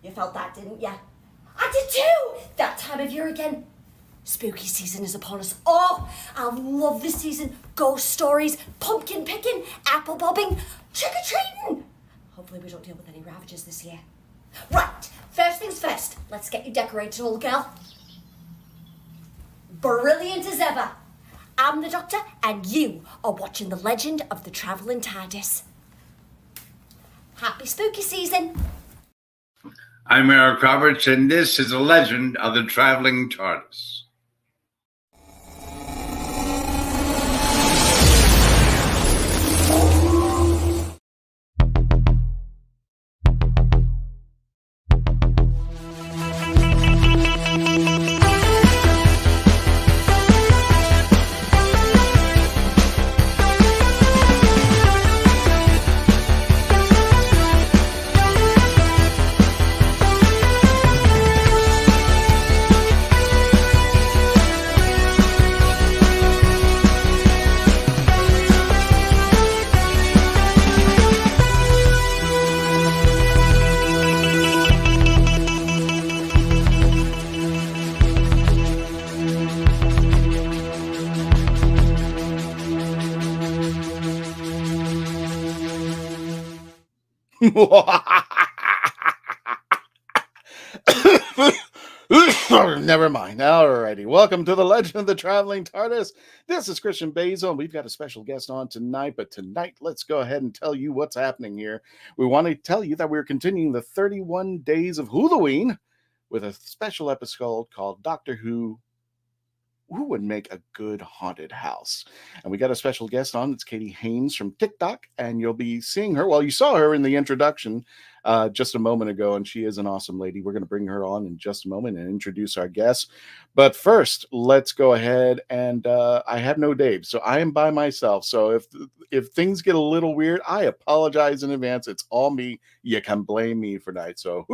You felt that, didn't you? I did too! That time of year again. Spooky season is upon us. Oh, I love this season. Ghost stories, pumpkin picking, apple bobbing, trick-or-treating. Hopefully we don't deal with any ravages this year. Right, first things first. Let's get you decorated, old girl. Brilliant as ever. I'm the Doctor, and you are watching The Legend of the Traveling TARDIS. Happy spooky season. I'm Eric Roberts, and this is The Legend of the Traveling TARDIS. Never mind. Alrighty. Welcome to The Legend of the Traveling TARDIS. This is Christian Basil, and we've got a special guest on tonight. But tonight, let's go ahead and tell you what's happening here. We want to tell you that we're continuing the 31 Days of WHOlloween with a special episode called Doctor Who would make a good haunted house. And we got a special guest on. It's Katie Haynes from TikTok, and you'll be seeing her. Well, you saw her in the introduction just a moment ago, and she is an awesome lady. We're going to bring her on in just a moment and introduce our guests. But first, let's go ahead and I have no Dave, so I am by myself. So if things get a little weird, I apologize in advance. It's all me. You can blame me for that. So,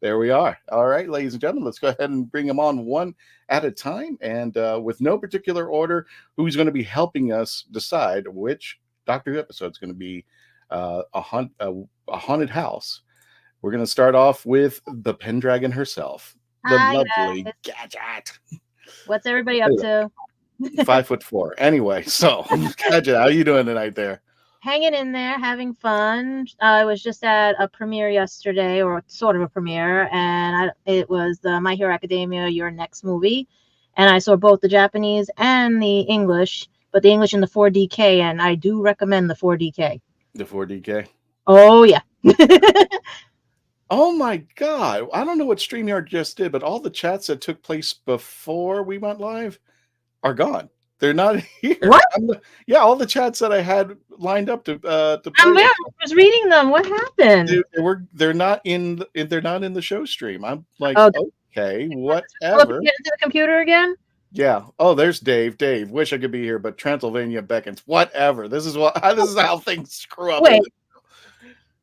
There we are. All right, ladies and gentlemen, let's go ahead and bring them on one at a time. And with no particular order, who's going to be helping us decide which Doctor Who episode is going to be a haunted house. We're going to start off with the Pendragon herself, the Hi, lovely guys. Gadget. What's everybody up to? 5'4". Anyway, so Gadget, how you doing tonight there? Hanging in there, having fun. I was just at a premiere yesterday, or sort of a premiere, and it was the My Hero Academia Your Next movie. And I saw both the Japanese and the English, but the English in the 4DK, and I do recommend the 4DK. The 4DK? Oh, yeah. Oh my God. I don't know what StreamYard just did, but all the chats that took place before we went live are gone. They're not here. What? Yeah, all the chats that I had lined up to I'm there. I was reading them. What happened? they're not in the show stream. I'm like, Okay. Okay, Get whatever. into the computer again? Yeah. Oh, there's Dave. Dave, wish I could be here, but Transylvania beckons. Whatever. This is how things screw up. Wait.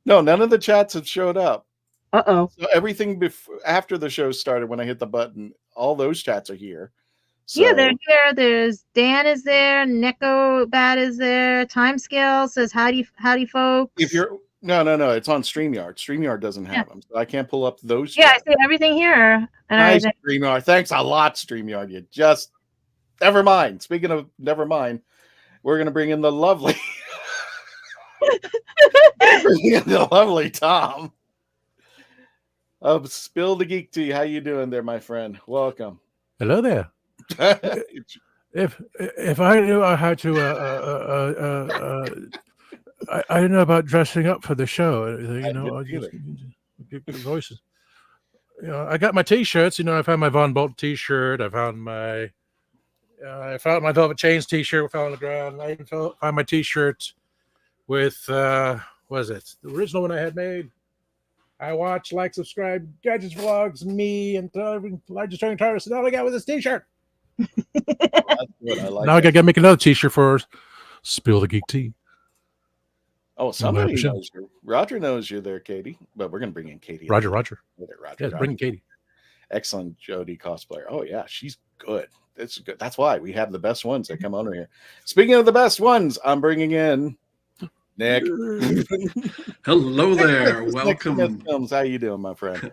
No, none of the chats have showed up. Uh-oh. So everything after the show started, when I hit the button, all those chats are here. So, Yeah, they're here. There's Dan is there. Neko Bat is there. Timescale says howdy folks. if you're no, it's on StreamYard. StreamYard doesn't have them, so I can't pull up those. Yeah, I chats. see everything here. And Nice, StreamYard. Thanks a lot, StreamYard. You just never mind. Speaking of never mind, we're gonna bring in the lovely, Tom of Spill the Geek Tea. How you doing there, my friend? Welcome. Hello there. If I knew how to, I don't know about dressing up for the show. I just get good voices. I got my T-shirts. I found my Von Bolt T-shirt. I found my Velvet Chains T-shirt. Fell on the ground. I even found my T-shirt with what was it? The original one I had made. I watch, like, subscribe, Gadgets vlogs, me, and largest turning TARDIS. And all I got was this T-shirt. That's good. I like now I gotta make another T-shirt for Spill the Geek Tea. Oh, somebody knows you. Roger knows you there, Katie. But we're gonna bring in Katie. Roger. Roger. Bring in Katie. Excellent Jody cosplayer. Oh yeah, she's good. It's good. That's why we have the best ones that come on here. Speaking of the best ones, I'm bringing in Nick. Hello there. Welcome. Nick Films. How you doing, my friend?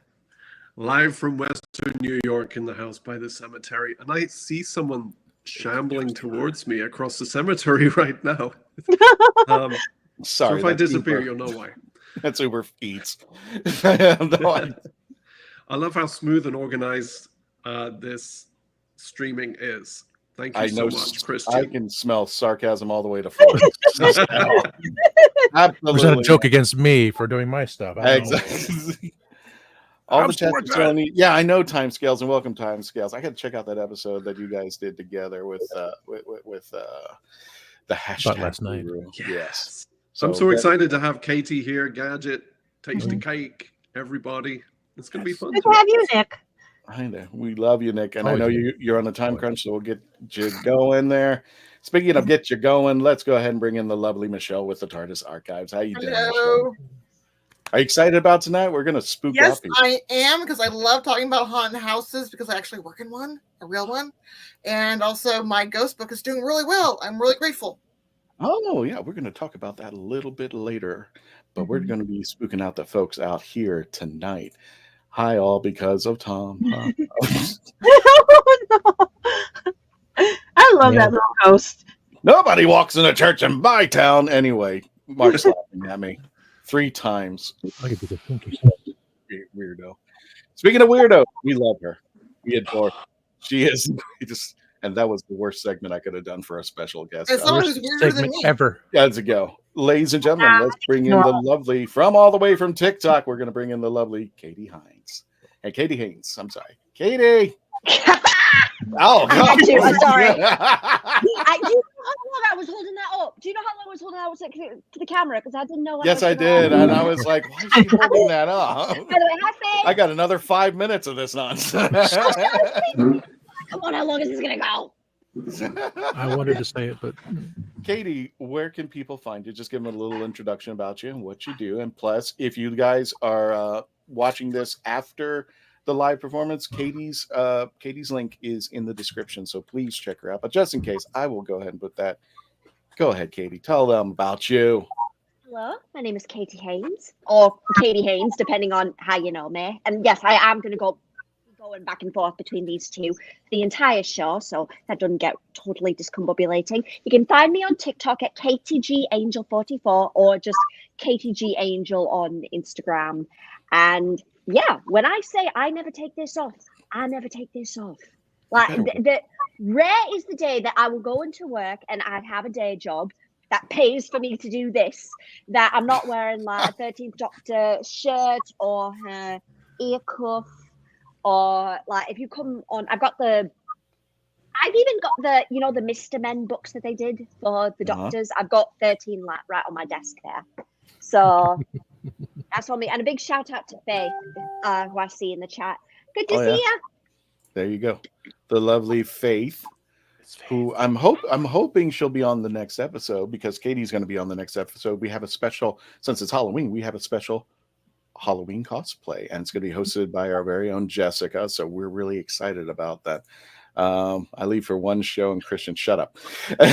Live from Western New York in the house by the cemetery. And I see someone shambling towards me across the cemetery right now. Sorry. So if I disappear, you'll know why. That's Uber Eats. I love how smooth and organized this streaming is. Thank you so much, Christian. I can smell sarcasm all the way to Florida. Absolutely. Was that a joke against me for doing my stuff? Exactly. All the chats are only, I know Timescales, and welcome Timescales. I got to check out that episode that you guys did together with the hashtag last night. Yes. So I'm so excited to have Katie here, Gadget, Tasty Cake, everybody. It's going to be fun. Good to have you, Nick. I know. We love you, Nick. And I know you're on a time crunch, so we'll get you going there. Speaking of get you going, let's go ahead and bring in the lovely Michelle with the TARDIS Archives. How you doing, Michelle? Are you excited about tonight? We're going to spook Yes, up. I am, because I love talking about haunted houses, because I actually work in one, a real one. And also my ghost book is doing really well. I'm really grateful. Oh, yeah. We're going to talk about that a little bit later. But we're going to be spooking out the folks out here tonight. Hi, all, because of Tom. Oh, no. I love that little ghost. Nobody walks in a church in my town. Anyway, Mark's laughing at me 3 times. I could be the pinky. Weirdo. Speaking of weirdo, we love her. We adore her. She is just, and that was the worst segment I could have done for a special guest. As someone who's weirder than me. Ever. Let's go. Ladies and gentlemen, let's bring in the lovely, from all the way from TikTok, we're going to bring in the lovely Katie Haynes. Hey, Katie Haynes. I'm sorry. Katie. Oh, I had to. I'm sorry. God. Do you know how long I was holding that up? Do you know how long I was holding that up to the camera? Because I didn't know. Yes, I did. And I was like, why is she holding that up? By the way, hi, Faye. I got another 5 minutes of this nonsense. Come on, how long is this going to go? I wanted to say it, but Katie, where can people find you? Just give them a little introduction about you and what you do. And plus, if you guys are watching this after the live performance, Katie's link is in the description, so please check her out. But just in case, I will go ahead and put that. Go ahead, Katie. Tell them about you. Hello, my name is Katie Haynes, or Katie Haynes, depending on how you know me. And yes, I am going to go going back and forth between these two the entire show, so that doesn't get totally discombobulating. You can find me on TikTok at KTGAngel44 or just KTGAngel on Instagram. And yeah, when I say I never take this off, I never take this off. Like the rare is the day that I will go into work and I have a day job that pays for me to do this, that I'm not wearing like a 13th Doctor shirt or her ear cuff, or like if you come on, I've even got the, you know, the Mr. Men books that they did for the Doctors. I've got 13 like right on my desk there. So that's on me. And a big shout out to Faith, who I see in the chat. Good to see you. There you go. The lovely Faith, who I'm hoping she'll be on the next episode, because Katie's going to be on the next episode. We have a special, since it's Halloween, we have a special Halloween cosplay, and it's going to be hosted by our very own Jessica. So we're really excited about that. I leave for one show, and Christian, shut up. I'm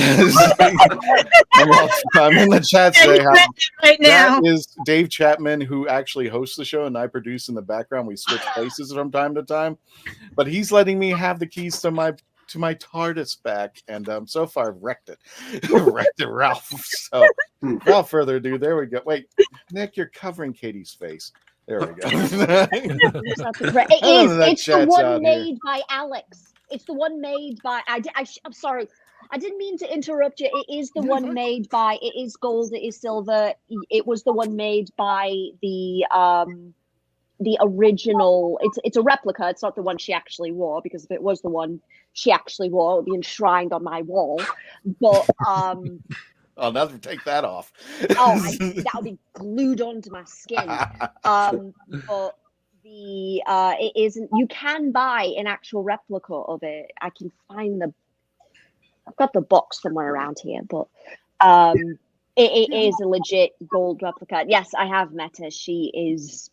in the chat today. Right now. That is Dave Chapman, who actually hosts the show, and I produce in the background. We switch places from time to time, but he's letting me have the keys to my TARDIS back, and so far I've wrecked it, Ralph. So without further ado, there we go. Wait, Nick, you're covering Katie's face. There we go. It's the one made by Alex. It's the one made by. I'm sorry. I didn't mean to interrupt you. It is the one made by. It is gold. It is silver. It was the one made by the original. It's a replica. It's not the one she actually wore, because if it was the one she actually wore, it would be enshrined on my wall. But I'll never take that off. that would be glued onto my skin. But it isn't. You can buy an actual replica of it. I can find I've got the box somewhere around here, but it is a legit gold replica. Yes, I have met her. She is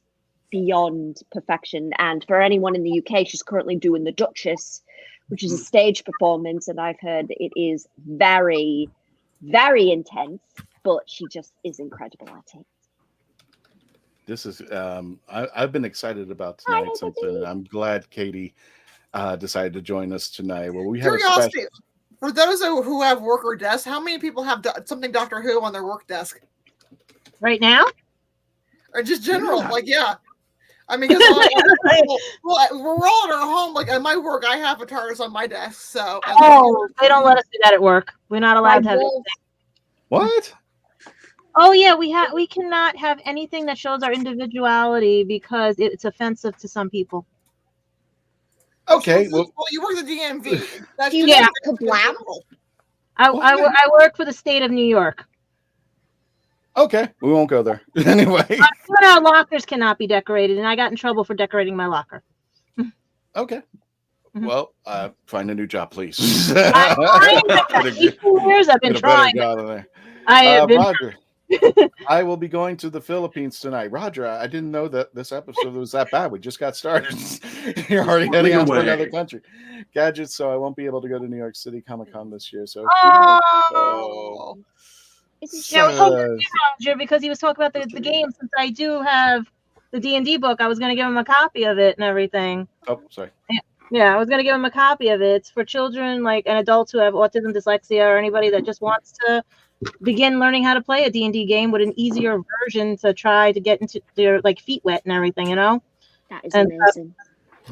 beyond perfection. And for anyone in the UK, she's currently doing The Duchess, which is a stage performance, and I've heard it is very, very intense, but she just is incredible at it. This is I've been excited about tonight, and I'm glad Katie decided to join us tonight. Well, we have curiosity. For those who have worker desks, how many people have something Doctor Who on their work desk right now? Or just general, I mean, because we're all at our home. Like at my work, I have a TARDIS on my desk. So they don't let us do that at work. We're not allowed to have anything. What? Oh yeah, we cannot have anything that shows our individuality because it's offensive to some people. Okay, well, you work at the DMV. That's I work for the state of New York. Okay, we won't go there. Anyway. Our lockers cannot be decorated, and I got in trouble for decorating my locker. Okay. Mm-hmm. Well, find a new job, please. 18 years I've been trying. I have been. Roger, I will be going to the Philippines tonight. Roger, I didn't know that this episode was that bad. We just got started. You're already heading out to another country. Gadget, so I won't be able to go to New York City Comic-Con this year. So. Yeah, I was hoping Roger, because he was talking about the game. Since I do have the D&D book, I was going to give him a copy of it and everything. Oh, sorry. Yeah, I was going to give him a copy of it. It's for children and adults who have autism, dyslexia, or anybody that just wants to begin learning how to play a D&D game with an easier version to try to get into their feet wet and everything, you know? That is amazing.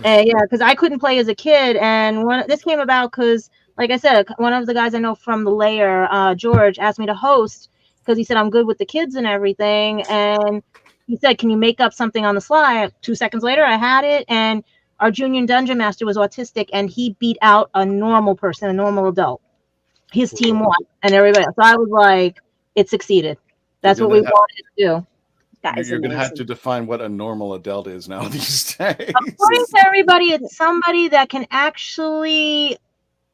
Yeah, because I couldn't play as a kid, and this came about because, like I said, one of the guys I know from the lair, George, asked me to host because he said I'm good with the kids and everything, and he said, "Can you make up something on the sly?" 2 seconds later, I had it, and our junior dungeon master was autistic, and he beat out a normal person, a normal adult. His team won, and everybody. So I was like, "It succeeded." That's what we wanted to do. You're going to have to define what a normal adult is now these days. According to everybody, it's somebody that can actually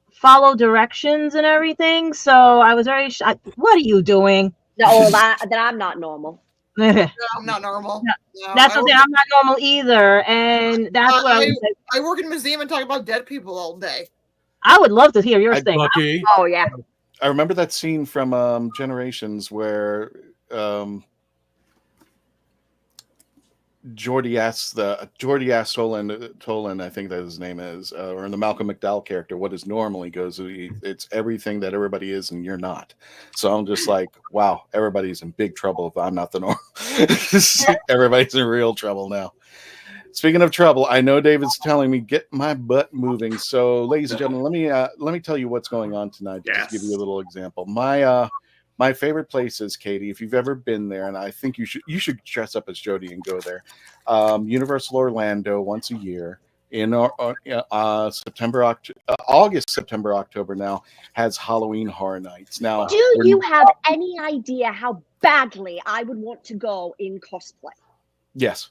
follow directions and everything. So I was very shocked. What are you doing? No, that I'm not normal. No, I'm not normal. No, No, that's I what work, I'm not normal either, and that's what I was like. I work in a museum and talk about dead people all day. I would love to hear your thing. Lucky. Oh yeah. I remember that scene from Generations where Geordie asks Tolan, I think that his name is, or in the Malcolm McDowell character, what is normally goes, it's everything that everybody is and you're not. So I'm just like, wow, everybody's in big trouble if I'm not the norm. Everybody's in real trouble now. Speaking of trouble, I know David's telling me get my butt moving. So, ladies and gentlemen, let me tell you what's going on tonight. Just to give you a little example. My favorite place is, Katie, if you've ever been there, and I think you should dress up as Jody and go there. Universal Orlando once a year in August, September, October now has Halloween Horror Nights. Now, do you have any idea how badly I would want to go in cosplay? Yes.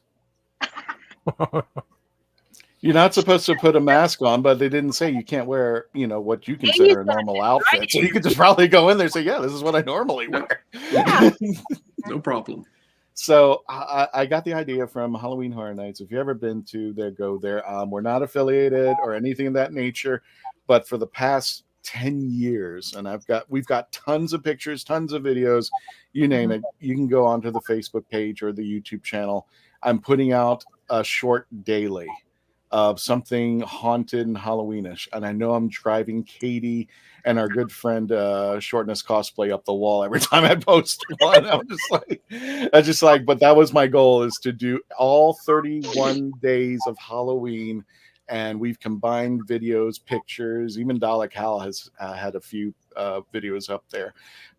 You're not supposed to put a mask on, but they didn't say you can't wear, what you consider a normal outfit. So you could just probably go in there and say, yeah, this is what I normally wear. Yeah. No problem. So I got the idea from Halloween Horror Nights. If you've ever been to there, go there. We're not affiliated or anything of that nature, but for the past 10 years, and we've got tons of pictures, tons of videos, you name it. You can go onto the Facebook page or the YouTube channel. I'm putting out a short daily of something haunted and Halloweenish. And I know I'm driving Katie and our good friend Shortness Cosplay up the wall every time I post one. I'm just like, but that was my goal, is to do all 31 days of Halloween. And we've combined videos, pictures, even DALEKHAL has had a few videos up there.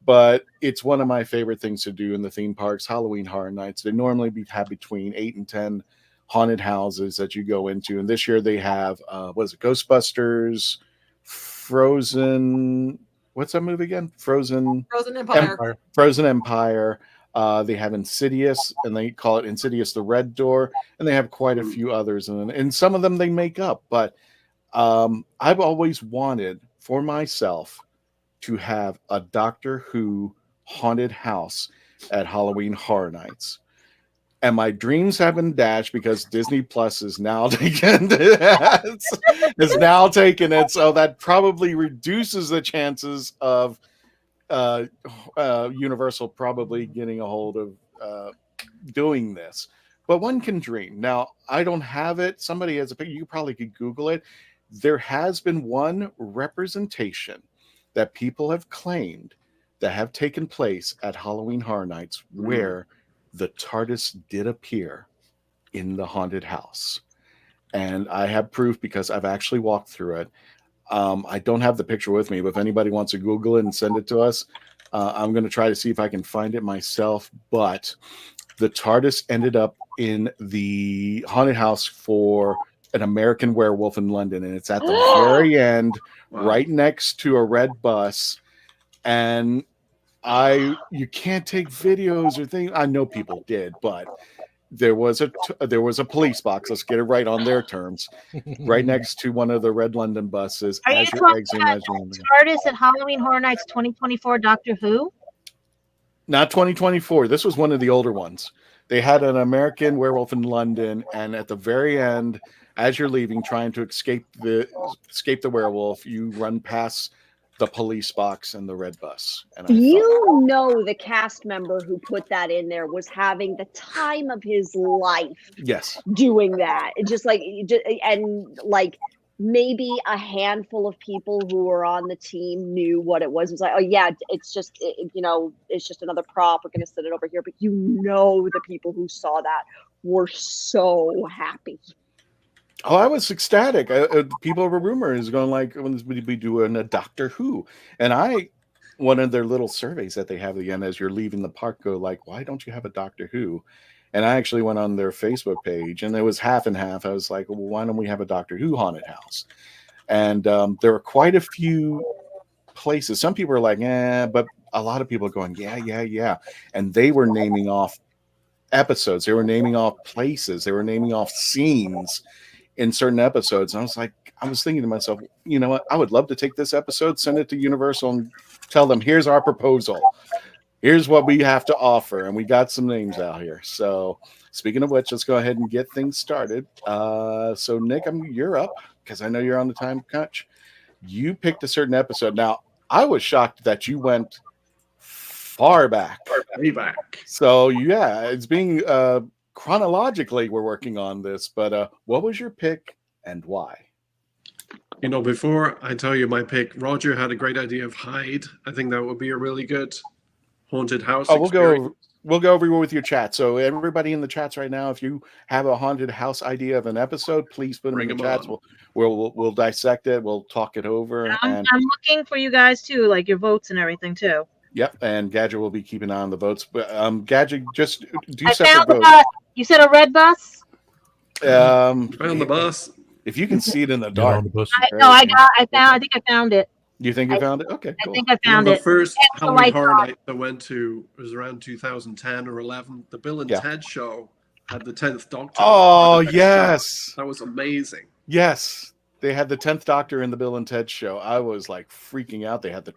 But it's one of my favorite things to do in the theme parks, Halloween Horror Nights. They normally have between 8 and 10 haunted houses that you go into. And this year they have, Ghostbusters, Frozen, what's that movie again? Frozen Empire. Frozen Empire. They have Insidious, and they call it Insidious the Red Door, and they have quite a few others, and some of them they make up. But I've always wanted for myself to have a Doctor Who haunted house at Halloween Horror Nights. And my dreams have been dashed because Disney Plus is now taken it. So that probably reduces the chances of Universal probably getting a hold of doing this. But one can dream. Now, I don't have it. Somebody has a picture. You probably could Google it. There has been one representation that people have claimed that have taken place at Halloween Horror Nights where the TARDIS did appear in the haunted house. And I have proof because I've actually walked through it. I don't have the picture with me, but if anybody wants to Google it and send it to us, I'm going to try to see if I can find it myself. But the TARDIS ended up in the haunted house for an American Werewolf in London. And it's at the very end, right next to a red bus. And you can't take videos or things. I know people did, but there was a police box. Let's get it right on their terms, right next to one of the red London buses. Are you talking about TARDIS at Halloween Horror Nights 2024 Doctor Who? Not 2024. This was one of the older ones. They had an American Werewolf in London, and at the very end, as you're leaving, trying to escape the werewolf, you run past the police box and the red bus. And the cast member who put that in there was having the time of his life. Yes, doing that. Maybe a handful of people who were on the team knew what it was. It was like, oh yeah, it's just it's just another prop. We're going to set it over here. But the people who saw that were so happy. Oh, I was ecstatic. People were rumors going like, when we be doing a Doctor Who, and one of their little surveys that they have again as you're leaving the park, go like, why don't you have a Doctor Who? And I actually went on their Facebook page, and it was half and half. I was like, well, why don't we have a Doctor Who haunted house? And there were quite a few places. Some people were like, but a lot of people are going, yeah. And they were naming off episodes. They were naming off places. They were naming off scenes in certain episodes. And I was thinking to myself, you know what? I would love to take this episode, send it to Universal, and tell them, here's our proposal. here's what we have to offer, and we got some names out here. So speaking of which, let's go ahead and get things started. So Nick, you're up because I know you're on the time crunch. You picked a certain episode. Now, I was shocked that you went far back. Way back. So yeah, it's being chronologically we're working on this, but what was your pick and why? You know, before I tell you my pick, Roger had a great idea of Hyde. I think that would be a really good haunted house. Oh, we'll go over with your chat. So everybody in the chats right now, if you have a haunted house idea of an episode, please put them in the chats. We'll dissect it. We'll talk it over. I'm looking for you guys too, like your votes and everything too. Yep, and Gadget will be keeping an eye on the votes. But Gadget, just do I separate found the votes. bus. You said a red bus? Found the bus. If you can see it in the dark. I think I found it. You think you found it? Okay, cool. I think I found it. The first That's the Halloween right Horror spot. Night I went to was around 2010 or 11. The Bill and Ted show had the 10th Doctor. Oh, yes. That was amazing. Yes. They had the 10th Doctor in the Bill and Ted show. I was like freaking out. They had the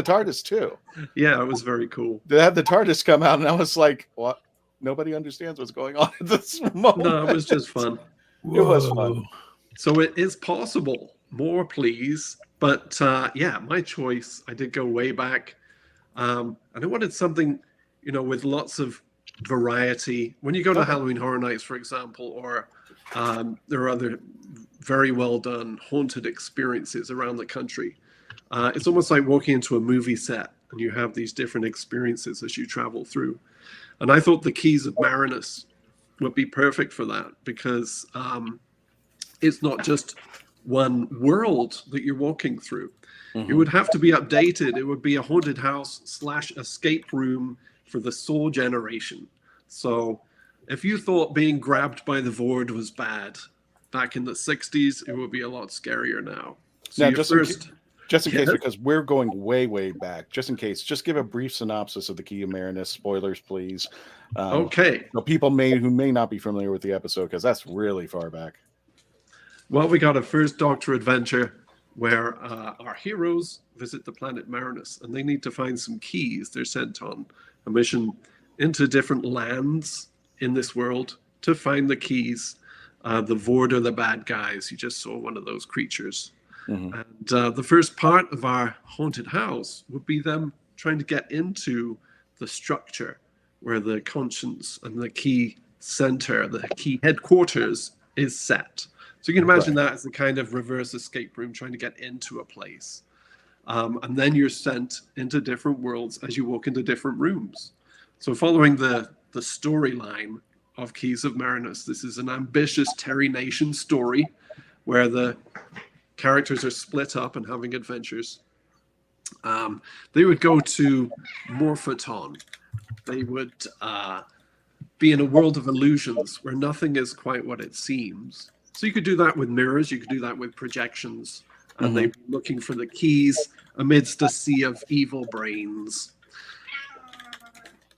TARDIS too. Yeah, it was very cool. They had the TARDIS come out, and I was like, what? Nobody understands what's going on at this moment. No, it was just fun. It was fun. So it is possible. More, please. But yeah, my choice, I did go way back. And I wanted something, with lots of variety. When you go to Halloween Horror Nights, for example, or there are other very well done haunted experiences around the country. It's almost like walking into a movie set, and you have these different experiences as you travel through. And I thought the Keys of Marinus would be perfect for that, because it's not just one world that you're walking through. It would have to be updated. It would be a haunted house / escape room for the Soul generation. So if you thought being grabbed by the Void was bad back in the 60s, it would be a lot scarier now. So now, just in case, because we're going way, way back, just in case, just give a brief synopsis of the Key of Marinus. Spoilers, please. Okay. So people who may not be familiar with the episode, because that's really far back. Well, we got a first Doctor adventure where our heroes visit the planet Marinus, and they need to find some keys. They're sent on a mission into different lands in this world to find the keys. The Void are the bad guys. You just saw one of those creatures. And the first part of our haunted house would be them trying to get into the structure where the conscience and the key center, the key headquarters is set. So you can imagine that as a kind of reverse escape room trying to get into a place. And then you're sent into different worlds as you walk into different rooms. So following the storyline of Keys of Marinus, this is an ambitious Terry Nation story where the characters are split up and having adventures. They would go to Morphoton. They would be in a world of illusions where nothing is quite what it seems. So you could do that with mirrors, you could do that with projections, and they'd be looking for the keys amidst a sea of evil brains.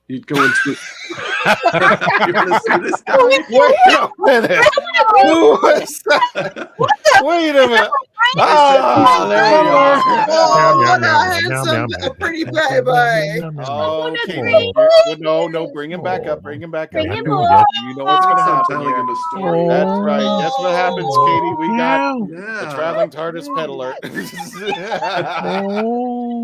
You'd go into you're gonna see this guy. Wait a minute. Who was that? Wait a minute. Ah, there you are. Oh, what a handsome, pretty baby. Oh, Katie. No, bring him back up. Bring him back up. You know what's going to happen Telling here. him a story. That's right. Guess what happens, Katie? We got the Traveling TARDIS pet alert.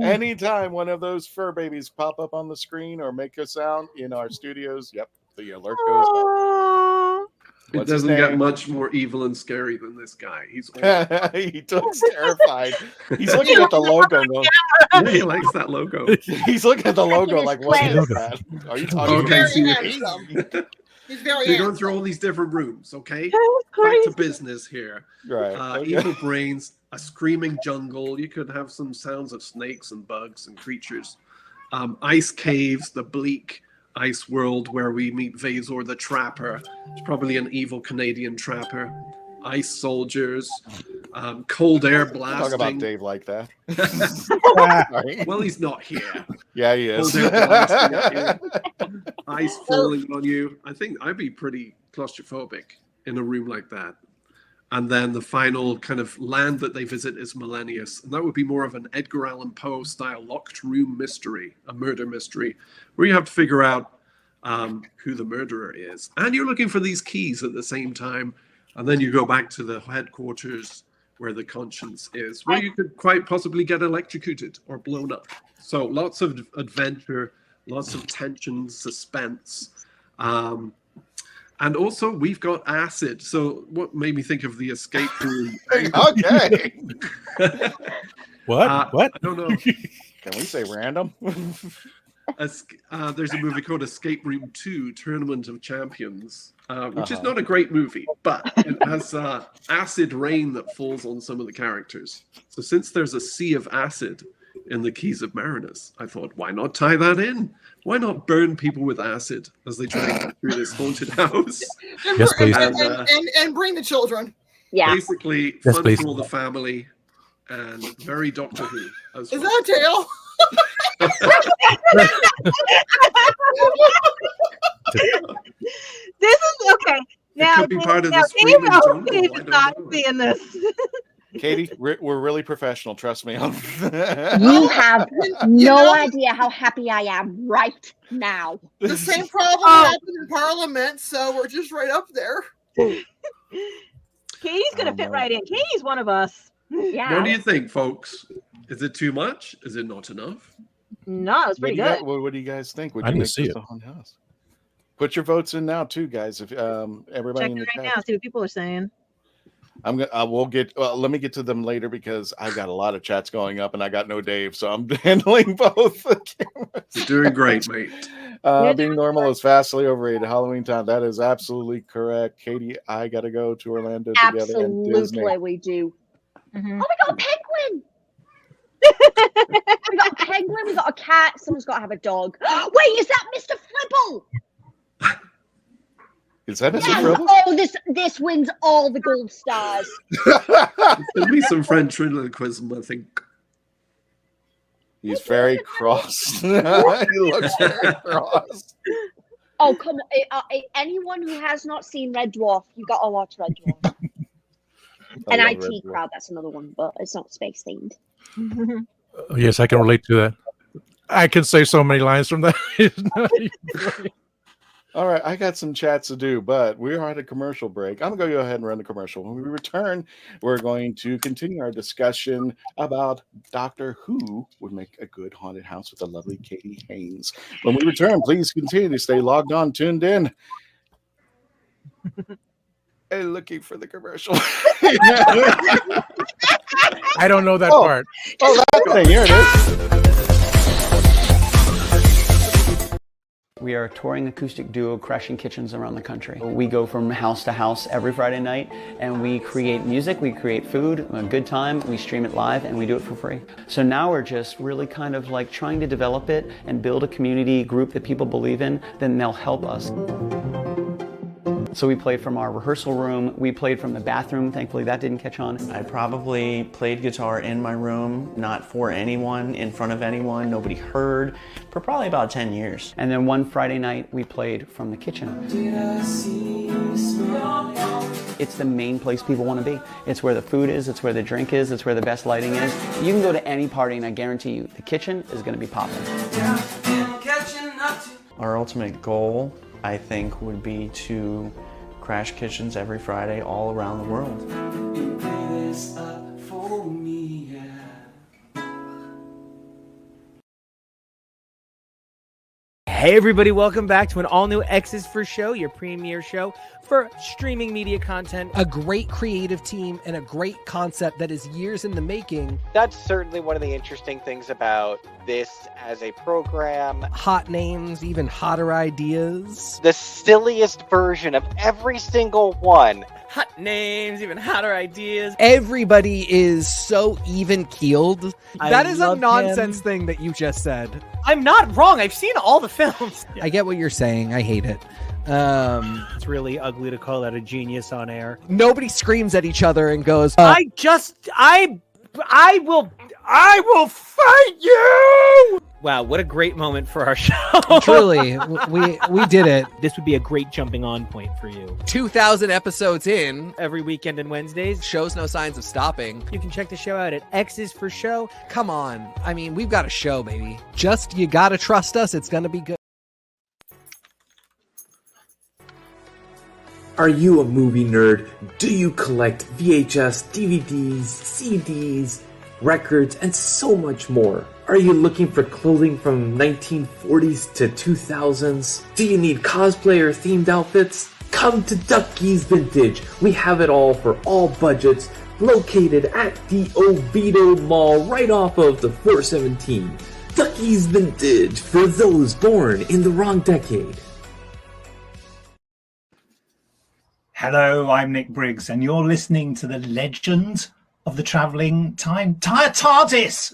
Anytime one of those fur babies pop up on the screen or make a sound in our studios, the alert goes up. It doesn't get much more evil and scary than this guy. He's he looks terrified. He's looking at the logo. Yeah, he likes that logo. He's looking at the logo like, what is that? Are you talking about He's very so you're going through all these different rooms, okay? Back to business here. Right. Evil brains, a screaming jungle. You could have some sounds of snakes and bugs and creatures. Ice caves, the bleak ice world where we meet Vazor the Trapper. It's probably an evil Canadian trapper. Ice soldiers, cold air blasting. Talk about Dave like that. Well, he's not here. Yeah, he is. Cold air blasting at you. Ice falling on you. I think I'd be pretty claustrophobic in a room like that. And then the final kind of land that they visit is Millennius. And that would be more of an Edgar Allan Poe style locked room mystery, a murder mystery, where you have to figure out who the murderer is. And you're looking for these keys at the same time. And then you go back to the headquarters where the conscience is, where you could quite possibly get electrocuted or blown up. So lots of adventure, lots of tension, suspense. And also, we've got acid. So what made me think of the escape room? Okay. What? What? I don't know. Can we say random? There's a movie called Escape Room 2, Tournament of Champions, which is not a great movie, but it has acid rain that falls on some of the characters. So since there's a sea of acid in the Keys of Marinus, I thought, why not tie that in? Why not burn people with acid as they try to get through this haunted house? Yes, please. And bring the children. Yeah. Basically, Yes, fun please. for all the family and very Doctor Who as Is well. that a tail? This is okay. Now, could be part of the now screaming Dave jungle, Dave I is don't not know. seeing this. Katie, we're really professional. Trust me. You have no idea how happy I am right now. The same problem happened in Parliament, so we're just right up there. Katie's gonna fit right in. Katie's one of us. Yeah. What do you think, folks? Is it too much? Is it not enough? No, it's pretty good. What do you guys think? Would I you need to make see this it. a haunted house? Put your votes in now, too, guys. If everybody Check in it the right chat. now. See what people are saying. I'm gonna. We'll get. Well, let me get to them later because I've got a lot of chats going up and I got no Dave, so I'm handling both the cameras. You're doing great, mate. Being normal is vastly overrated. Halloween Town. That is absolutely correct, Katie. I gotta go to Orlando together and Disney. Absolutely, we do. Mhm. Oh, we got a penguin. We got a penguin. We got a cat. Someone's got to have a dog. Wait, is that Mr. Flibble? Is that Mr. Yes. Fribble? Oh, this wins all the gold stars. There'll be some French ventriloquism, I think. He's very cross. He looks very cross. Oh, come on. Anyone who has not seen Red Dwarf, you got to watch Red Dwarf. And love IT Red Dwarf. Crowd, that's another one, but it's not space themed. Yes, I can relate to that. I can say so many lines from that. It's not even funny. All right, I got some chats to do, but we are at a commercial break. I'm going to go ahead and run the commercial. When we return, we're going to continue our discussion about Doctor Who would make a good haunted house with the lovely Katie Haynes. When we return, please continue to stay logged on, tuned in, and looking for the commercial. I don't know that part. Oh, that thing. Here it is. We are a touring acoustic duo crashing kitchens around the country. We go from house to house every Friday night and we create music, we create food, a good time, we stream it live and we do it for free. So now we're just really kind of like trying to develop it and build a community group that people believe in, then they'll help us. So we played from our rehearsal room, we played from the bathroom, thankfully that didn't catch on. I probably played guitar in my room, not for anyone, in front of anyone, nobody heard, for probably about 10 years. And then one Friday night we played from the kitchen. It's the main place people want to be. It's where the food is, it's where the drink is, it's where the best lighting is. You can go to any party and I guarantee you the kitchen is going to be popping. Our ultimate goal, I think, would be to crash kitchens every Friday all around the world. Hey everybody, welcome back to an all-new X's for Show, your premiere show for streaming media content. A great creative team and a great concept that is years in the making. That's certainly one of the interesting things about this as a program. Hot names, even hotter ideas. The silliest version of every single one. Hot names, even hotter ideas. Everybody is so even-keeled. That is a love nonsense thing that you just said. I'm not wrong. I've seen all the films. I get what you're saying. I hate it. It's really ugly to call that a genius on air. Nobody screams at each other and goes, I will fight you! Wow, what a great moment for our show. Truly, we did it. This would be a great jumping on point for you. 2,000 episodes in. Every weekend and Wednesdays. Shows no signs of stopping. You can check the show out at X's for Show. Come on. I mean, we've got a show, baby. Just, you gotta trust us. It's gonna be good. Are you a movie nerd? Do you collect VHS, DVDs, CDs, records, and so much more? Are you looking for clothing from 1940s to 2000s? Do you need cosplay or themed outfits? Come to Ducky's Vintage. We have it all for all budgets, located at the Oviedo Mall right off of the 417. Ducky's Vintage for those born in the wrong decade. Hello, I'm Nick Briggs, and you're listening to the Legend of the Traveling TARDIS.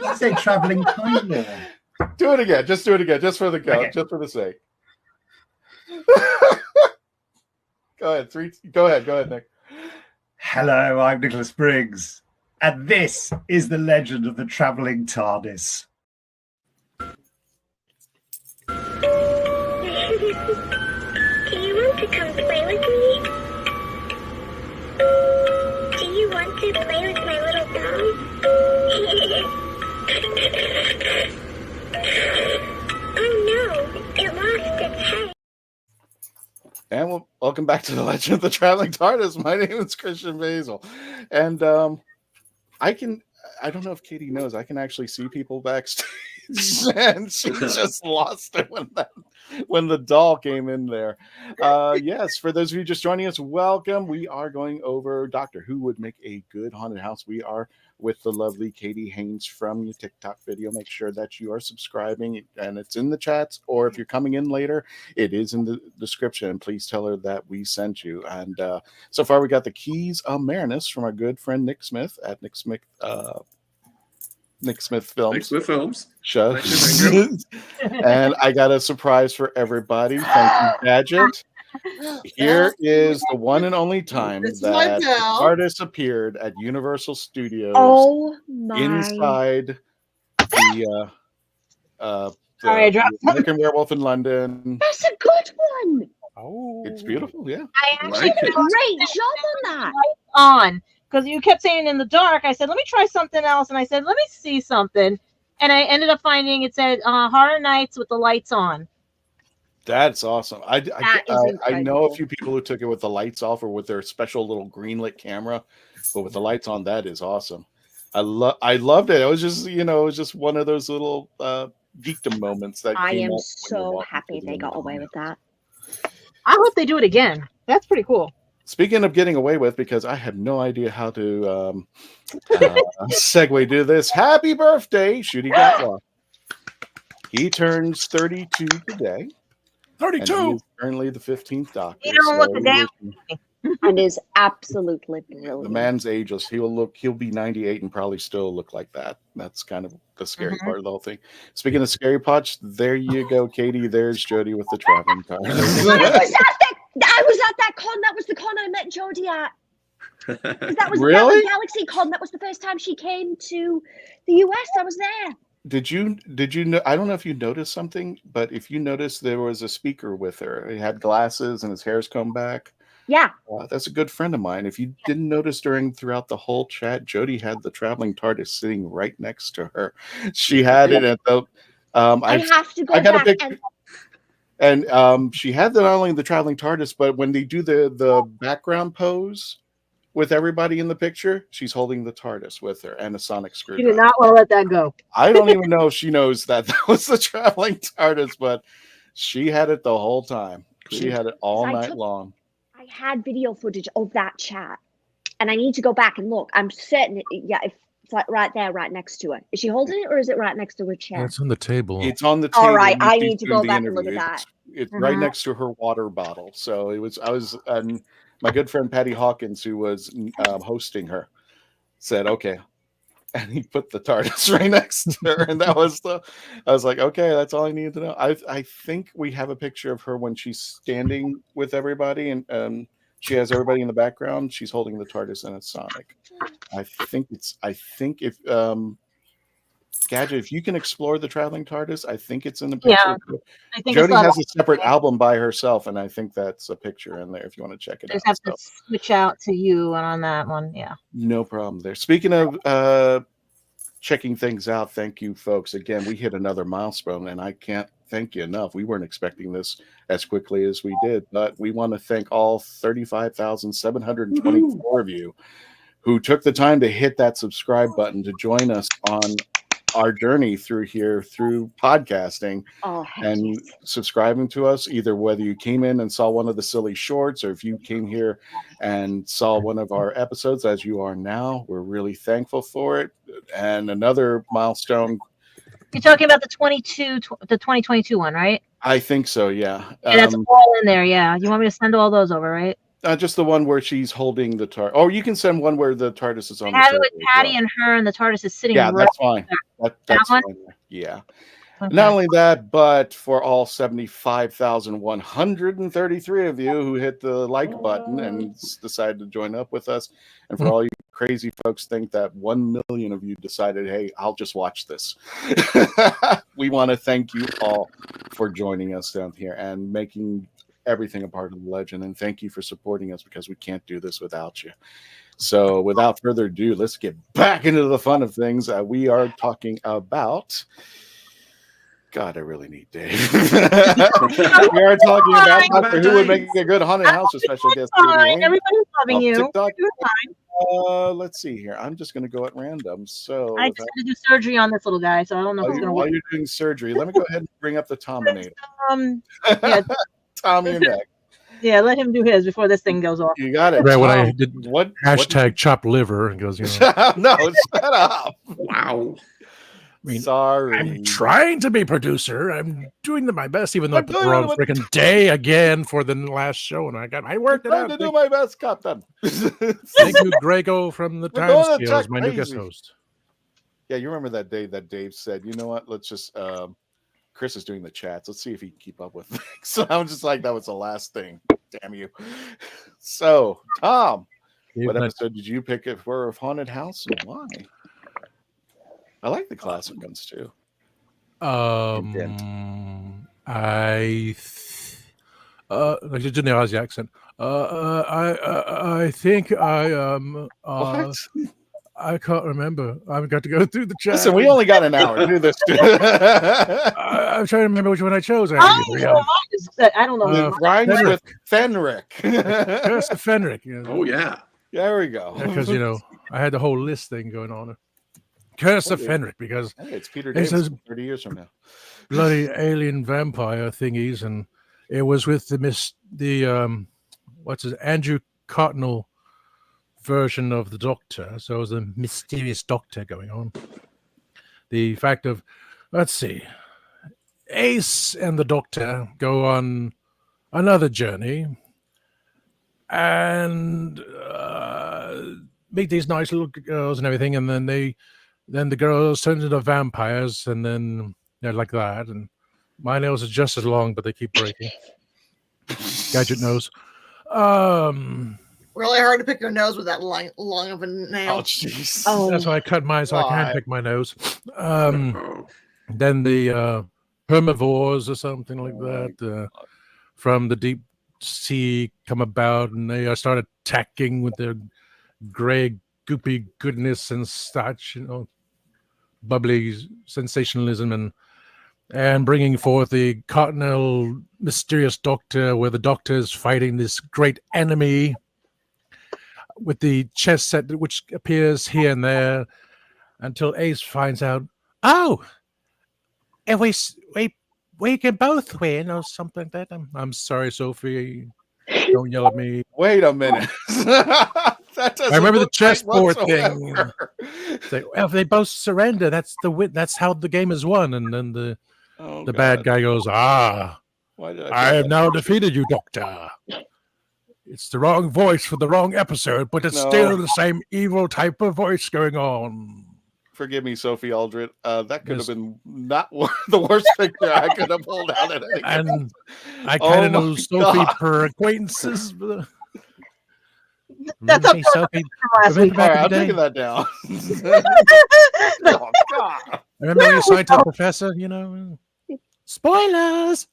I say Traveling Time Lord. Do it again. Just do it again. Just for the go. Okay. Just for the sake. Go ahead. Go ahead, Nick. Hello, I'm Nicholas Briggs, and this is the Legend of the Traveling TARDIS. Do you want to come play with me? Do you want to play with my little doll? Oh no, it lost its head. And welcome back to the Legend of the Traveling TARDIS. My name is Christian Basil. And I don't know if Katie knows, I can actually see people backstage. And she just lost it when the doll came in there. Yes, for those of you just joining us, welcome. We are going over Doctor Who Would Make a Good Haunted House. We are with the lovely Katie Haynes from your TikTok video. Make sure that you are subscribing, and it's in the chats, or if you're coming in later, it is in the description. And please tell her that we sent you. And so far, we got the Keys of Marinus from our good friend Nick Smith at Nick Smith Films. Nick Smith Films. Shush. And I got a surprise for everybody. Thank you, Gadget. Here is the one and only time that the TARDIS appeared at Universal Studios. Oh my! Inside the American Werewolf in London. That's a good one. Oh, it's beautiful. Yeah, I actually did a great job on that. On. Because you kept saying in the dark, I said, let me try something else. And I said, let me see something. And I ended up finding it said Horror Nights with the lights on. That's awesome. I know a few people who took it with the lights off or with their special little green lit camera, but with the lights on, that is awesome. I loved it. It was just one of those little geekdom moments that I am so happy they got away with that. I hope they do it again. That's pretty cool. Speaking of getting away with, because I have no idea how to segue to this. Happy birthday, Shooty Gatwa. He turns 32 today. 32. And he is currently the 15th Doctor. He don't look a damn and is absolutely brilliant. The man's ageless. He'll be 98 and probably still look like that. That's kind of the scary part of the whole thing. Speaking of scary parts, there you go, Katie. There's Jody with the traveling car. I was at that con. That was the con I met Jodie at. That was really? Galaxy Con. That was the first time she came to the US. I was there. Did you know? I don't know if you noticed something, but if you noticed, there was a speaker with her. He had glasses and his hair's combed back. Yeah. That's a good friend of mine. If you didn't notice throughout the whole chat, Jodie had the traveling TARDIS sitting right next to her. She had it at the. I have to go I got back a picture. And she had not only the traveling TARDIS, but when they do the background pose with everybody in the picture, she's holding the TARDIS with her and a sonic screwdriver. You did not want to let that go. I don't even know if she knows that was the traveling TARDIS, but she had it the whole time. She had it all night long. I had video footage of that chat, and I need to go back and look. I'm certain, it's like right there, right next to her. Is she holding it, or is it right next to her chair? It's on the table. It's on the table. All right, I need to go back and look at that. It's right next to her water bottle. So I was my good friend Patty Hawkins, who was hosting her, said, okay. And he put the TARDIS right next to her. And I was like, okay, that's all I needed to know. I think we have a picture of her when she's standing with everybody and She has everybody in the background. She's holding the TARDIS and it's Sonic. I think if Gadget, if you can explore the traveling TARDIS, I think it's in the picture. Yeah, I think Jody it's has a separate album by herself, and I think that's a picture in there if you want to check it I out. just have to switch out to you on that one. Yeah. No problem there. Speaking of checking things out, thank you, folks. Again, we hit another milestone, and I can't thank you enough. We weren't expecting this as quickly as we did, but we want to thank all 35,724 of you who took the time to hit that subscribe button to join us on our journey through podcasting and subscribing to us, either whether you came in and saw one of the silly shorts or if you came here and saw one of our episodes as you are now. We're really thankful for it. And another milestone. You're talking about the 2022 one, right? I think so, yeah. Yeah, that's all in there. Yeah. You want me to send all those over, right? Just the one where she's holding the TARDIS. Oh, you can send one where the TARDIS is on. I have it with Patty and her, and the TARDIS is sitting. Yeah, right that's fine. That's fine. Yeah. Okay. Not only that, but for all 75,133 of you who hit the like button and decided to join up with us, and for all you crazy folks think that 1 million of you decided, hey, I'll just watch this. We want to thank you all for joining us down here and making everything a part of the legend, and thank you for supporting us because we can't do this without you. So without further ado, let's get back into the fun of things. We are talking about God, I really need Dave. We are talking about Doctor Who would make a good haunted house, with special guest. Everybody's loving you. TikTok. Let's see here. I'm just going to go at random. So I just had to do surgery on this little guy, so I don't know if it's going to work. While you're doing surgery, let me go ahead and bring up the Tominator. Yeah. Tom, your neck. Yeah, let him do his before this thing goes off. You got it. Right, when I did hashtag chop liver and goes, you know. No, shut up. Wow. I mean, sorry. I'm trying to be producer. I'm doing my best, even though I put the wrong freaking day again for the last show, and I worked it out. To do my best, Captain. Thank you, Grego from the Time Scales, my new guest host. Yeah, you remember that day that Dave said, you know what? Let's just Chris is doing the chats. Let's see if he can keep up with things. So I was just like, that was the last thing. Damn you. So, Tom, what episode did you pick for Haunted House and why? I like the classic ones too. I just did the Aussie accent. I think what? I can't remember. I've got to go through the chat. Listen, we only got an hour to do this. I'm trying to remember which one I chose. I don't know. Rhymes with Fenric. Curse of Fenric. You know. Oh, yeah. There we go. Because, you know, I had the whole list thing going on. Curse of Fenric, because it's Peter Davidson 30 years from now. Bloody alien vampire thingies, and it was with the what's his Andrew Cotnell version of the Doctor. So it was a mysterious Doctor going on. The fact of, let's see, Ace and the Doctor go on another journey and meet these nice little girls and everything, and then the girls turn into vampires, and then they're like that. And my nails are just as long, but they keep breaking. Gadget nose. Really hard to pick your nose with that long of a nail. Oh, jeez. That's why I cut mine so I can pick my nose. Then the herbivores or something like that from the deep sea come about, and they start attacking with their gray goopy goodness and such, you know, bubbly sensationalism, and bringing forth the Cotnell mysterious Doctor, where the Doctor is fighting this great enemy with the chess set which appears here and there until Ace finds out, oh, if we can both win or something like that. I'm sorry, Sophie. Don't yell at me. Wait a minute. I remember the chessboard thing. Like, well, if they both surrender, that's the win. That's how the game is won. And then the bad guy goes, I have now defeated you, Doctor. It's the wrong voice for the wrong episode, but it's still the same evil type of voice going on. Forgive me, Sophie Aldred. That could have been not the worst picture I could have pulled out at any And I kind of know Sophie per acquaintances. That's Remember, Sophie? last week. Remember back in the I'm day? taking that down. Oh, God. Remember when you signed to the professor? You know, spoilers.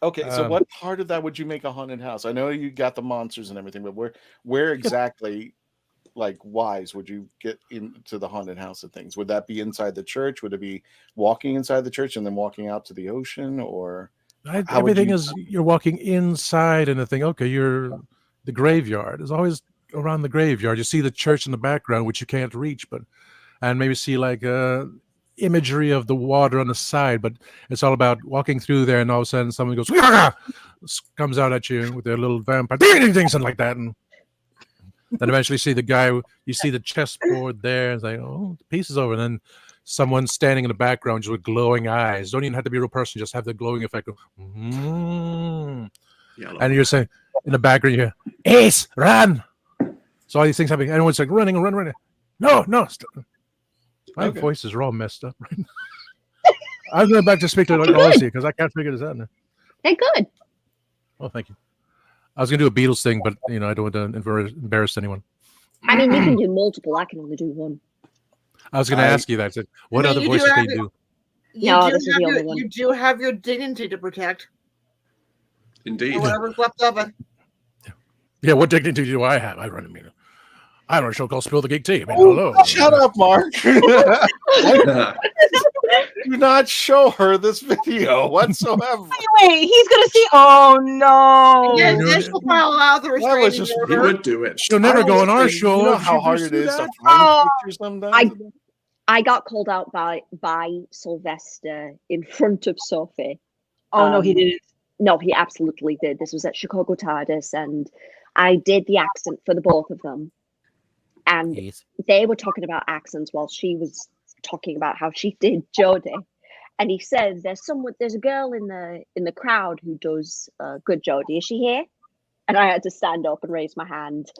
Okay, so what part of that would you make a haunted house? I know you got the monsters and everything, but where exactly, like, wise would you get into the haunted house of things? Would that be inside the church? Would it be walking inside the church and then walking out to the ocean, or how would Everything you? is you're walking inside and the thing. Okay, you're the graveyard. It's always around the graveyard. You see the church in the background, which you can't reach, and maybe see like imagery of the water on the side. But it's all about walking through there, and all of a sudden someone goes, comes out at you with their little vampire, something like that, and then eventually see the guy. You see the chessboard there, and it's like, oh, the piece is over, and then someone standing in the background just with glowing eyes. Don't even have to be a real person, just have the glowing effect of, and you're saying in the background, you hear, Ace, run! So all these things happening. Everyone's like running. No. My voices are all messed up. I'm going back to speak to Lucy because I can't figure this out now. They're good. Oh, thank you. I was going to do a Beatles thing, but I don't want to embarrass anyone. I mean, you can do multiple. I can only do one. I was going to ask you that. What other voices can you do? You do have your dignity to protect. Indeed. Whatever's left of it. Yeah, what dignity do I have? I run a show called Spill the Geek Tea. I mean, hello. Shut up, Mark. Do not show her this video whatsoever. Wait, he's gonna see. Oh no! Yeah, she'll file out the restraining order. You would do it. She'll never go on our show. You know how hard it is to find pictures sometimes. I got called out by Sylvester in front of Sophie. Oh no, he didn't. No, he absolutely did. This was at Chicago TARDIS, and I did the accent for the both of them. And they were talking about accents while she was talking about how she did Jodie. And he said, "There's a girl in the crowd who does good Jodie. Is she here?" And I had to stand up and raise my hand,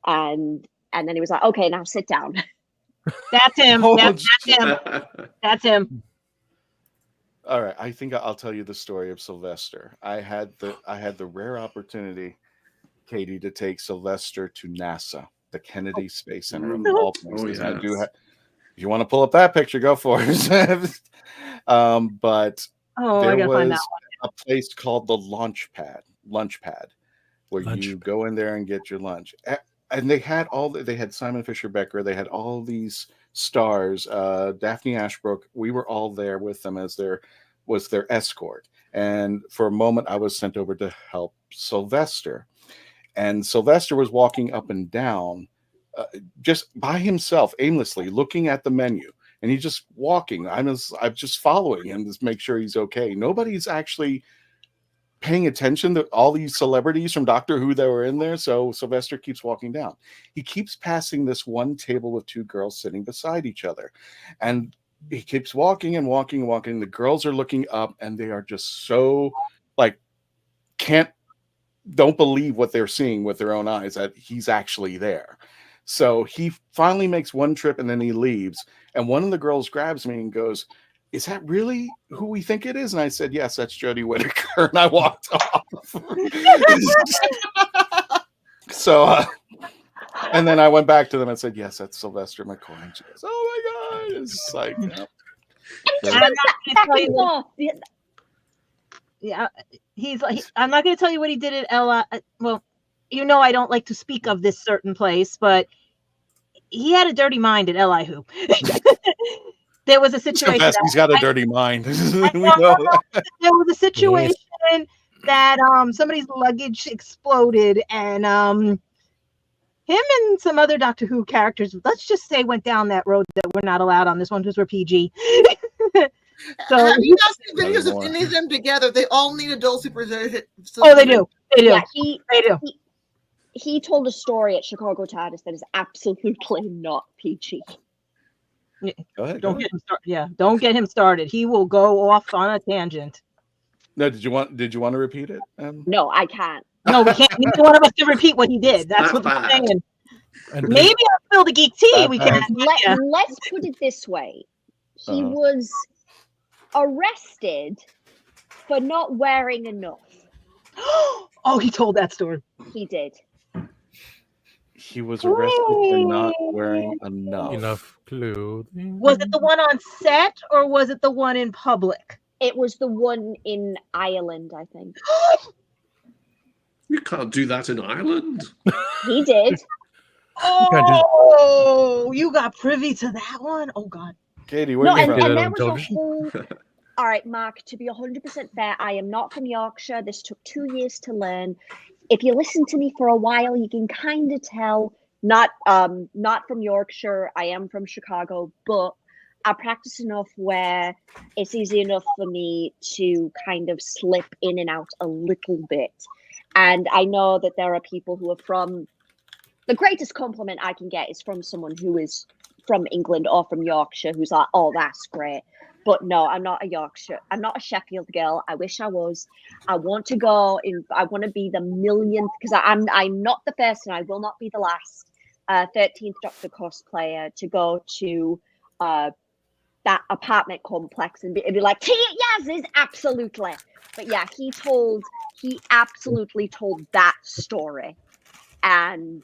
and then he was like, "Okay, now sit down." That's him. That's him. That's him. All right, I think I'll tell you the story of Sylvester. I had the rare opportunity, Katie, to take Sylvester to NASA, the Kennedy Space Center of all places. yes. I do have. If you want to pull up that picture, go for it. But there was a place called the Lunch Pad, where you go in there and get your lunch. And they had Simon Fisher Becker. They had all these stars. Daphne Ashbrook. We were all there with them as their escort. And for a moment, I was sent over to help Sylvester. And Sylvester was walking up and down, just by himself, aimlessly, looking at the menu. And he's just walking. I'm just following him to make sure he's okay. Nobody's actually paying attention to all these celebrities from Doctor Who that were in there. So Sylvester keeps walking down. He keeps passing this one table with two girls sitting beside each other. And he keeps walking and walking and walking. The girls are looking up and they are just so don't believe what they're seeing with their own eyes, that he's actually there. So he finally makes one trip and then he leaves. And one of the girls grabs me and goes, "Is that really who we think it is?" And I said, "Yes, that's Jodie Whittaker." And I walked off. So, and then I went back to them and said, "Yes, that's Sylvester McCoy." And she goes, "Oh my God." It's like, yeah, he's like, I'm not going to tell you what he did at Ella. Well, I don't like to speak of this certain place, but he had a dirty mind at Elihu. There was a situation. He's got a dirty mind. There was a situation that somebody's luggage exploded, and him and some other Doctor Who characters, let's just say, went down that road that we're not allowed on this one because we're PG. So have you not seen videos of any of them together? They all need adult supervision. Oh, they do. They do. Yeah, they do. He told a story at Chicago TARDIS that is absolutely not PG. Go ahead. Don't get him started. Yeah, don't get him started. He will go off on a tangent. No, did you want to repeat it? No, I can't. No, we can't. Neither one of us can repeat what he did. That's what I'm saying. Maybe I'll spill the geek tea. We can. Let's put it this way: he was arrested for not wearing enough. Oh, he told that story. He did. He was arrested for not wearing enough clothing. Was it the one on set or was it the one in public? It was the one in Ireland, I think. You can't do that in Ireland. He did. Oh, you got privy to that one? Oh, God. Katie, where No, are you and from? there was a whole... All right, Mark, to be 100% fair, I am not from Yorkshire. This took 2 years to learn. If you listen to me for a while, you can kind of tell, not from Yorkshire, I am from Chicago, but I practice enough where it's easy enough for me to kind of slip in and out a little bit. And I know that there are people who are from... The greatest compliment I can get is from someone who is from England or from Yorkshire who's like, oh, that's great. But no, I'm not a Yorkshire. I'm not a Sheffield girl. I wish I was. I want to go in. I want to be the millionth, because I'm not the first and I will not be the last 13th Doctor cosplayer to go to that apartment complex and be like, yes, is absolutely. But yeah, he absolutely told that story. And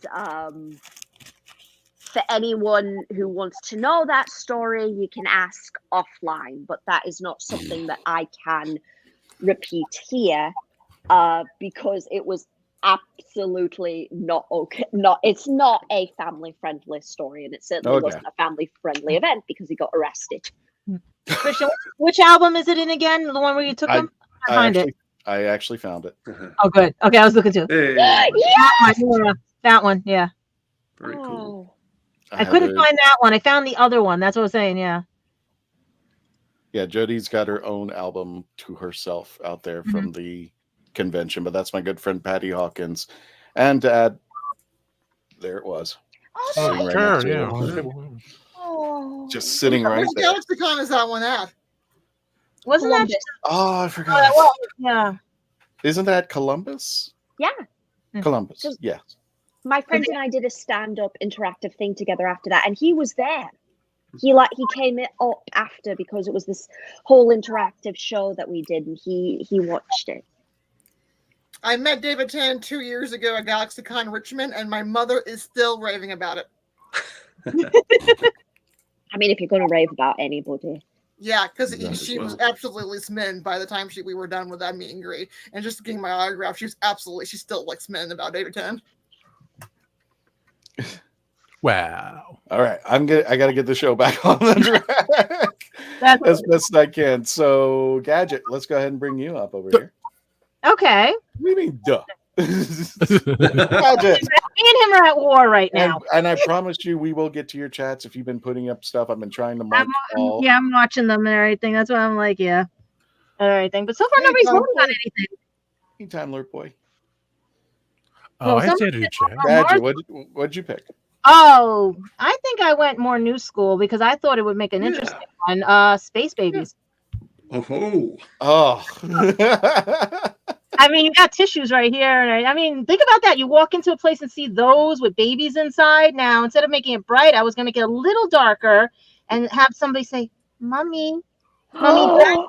for anyone who wants to know that story, you can ask offline, but that is not something that I can repeat here because it was absolutely not okay. It's not a family-friendly story, and it certainly wasn't a family-friendly event because he got arrested. Christian, which album is it in again? The one where you took him? I actually found it. Oh, good. Okay, I was looking too. Hey. That one, yeah. Very cool. I couldn't find that one. I found the other one. That's what I was saying, yeah. Yeah, Jodie's got her own album to herself out there from the convention, but that's my good friend Patty Hawkins. And to add, there it was. Oh, right yeah. Just sitting right Which there. GalaxyCon is that one at? Wasn't that just... Oh, I forgot. Yeah. Isn't that Columbus? Yeah. Columbus, yes. My friend and I did a stand-up interactive thing together after that, and he was there. He came up after because it was this whole interactive show that we did, and he watched it. I met David Tennant 2 years ago at GalaxyCon Richmond, and my mother is still raving about it. I mean, if you're going to rave about anybody. Yeah, because she was absolutely smitten by the time we were done with that meet and greet. And just getting my autograph, she's still like smitten about David Tennant. Wow. All right. I got to get the show back on the track as best I can. So, Gadget, let's go ahead and bring you up over here. Okay. What do you mean, duh? Gadget. Me and him are at war right now. And I promise you, we will get to your chats if you've been putting up stuff. I've been trying to mark all. Yeah, I'm watching them and everything. That's why I'm like, yeah. Everything. But so far, nobody's voting on anything. Anytime, Lord Boy. Oh, I said it, chat. Gadget, what'd you pick? Oh, I think I went more new school because I thought it would make an interesting one. Space Babies. Oh. I mean, you got tissues right here. And I mean, think about that. You walk into a place and see those with babies inside. Now, instead of making it bright, I was going to get a little darker and have somebody say, Mommy, Daddy.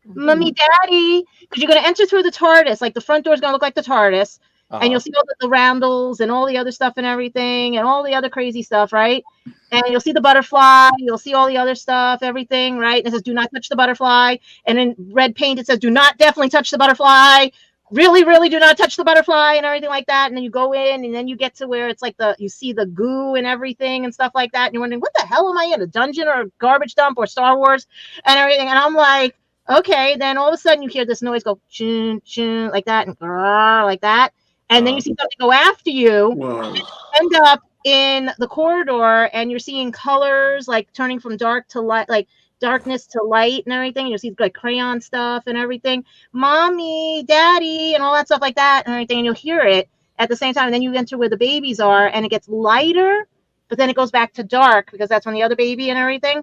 Mommy, Daddy. Because you're going to enter through the TARDIS. Like the front door is going to look like the TARDIS. And you'll see all the roundels and all the other stuff and everything and all the other crazy stuff, right? And you'll see the butterfly. You'll see all the other stuff, everything, right? And it says, do not touch the butterfly. And in red paint, it says, do not definitely touch the butterfly. Really, really do not touch the butterfly and everything like that. And then you go in and then you get to where it's like you see the goo and everything and stuff like that. And you're wondering, what the hell am I in? A dungeon or a garbage dump or Star Wars and everything? And I'm like, okay. Then all of a sudden you hear this noise go, chun, chun, like that and like that. And then you see something go after you. And end up in the corridor and you're seeing colors like turning from dark to light, like darkness to light and everything. You'll see like crayon stuff and everything. Mommy, Daddy, and all that stuff like that and everything. And you'll hear it at the same time. And then you enter where the babies are and it gets lighter, but then it goes back to dark because that's when the other baby and everything.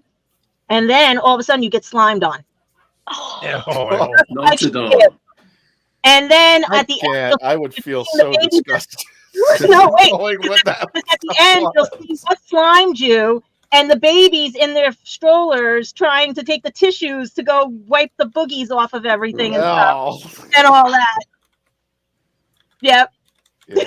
And then all of a sudden you get slimed on. Not at all. And then at the end, I would feel so disgusted. No, wait. At the end, you'll see what slimed you, and the babies in their strollers trying to take the tissues to go wipe the boogies off of everything and stuff, and all that. Yep. Yeah.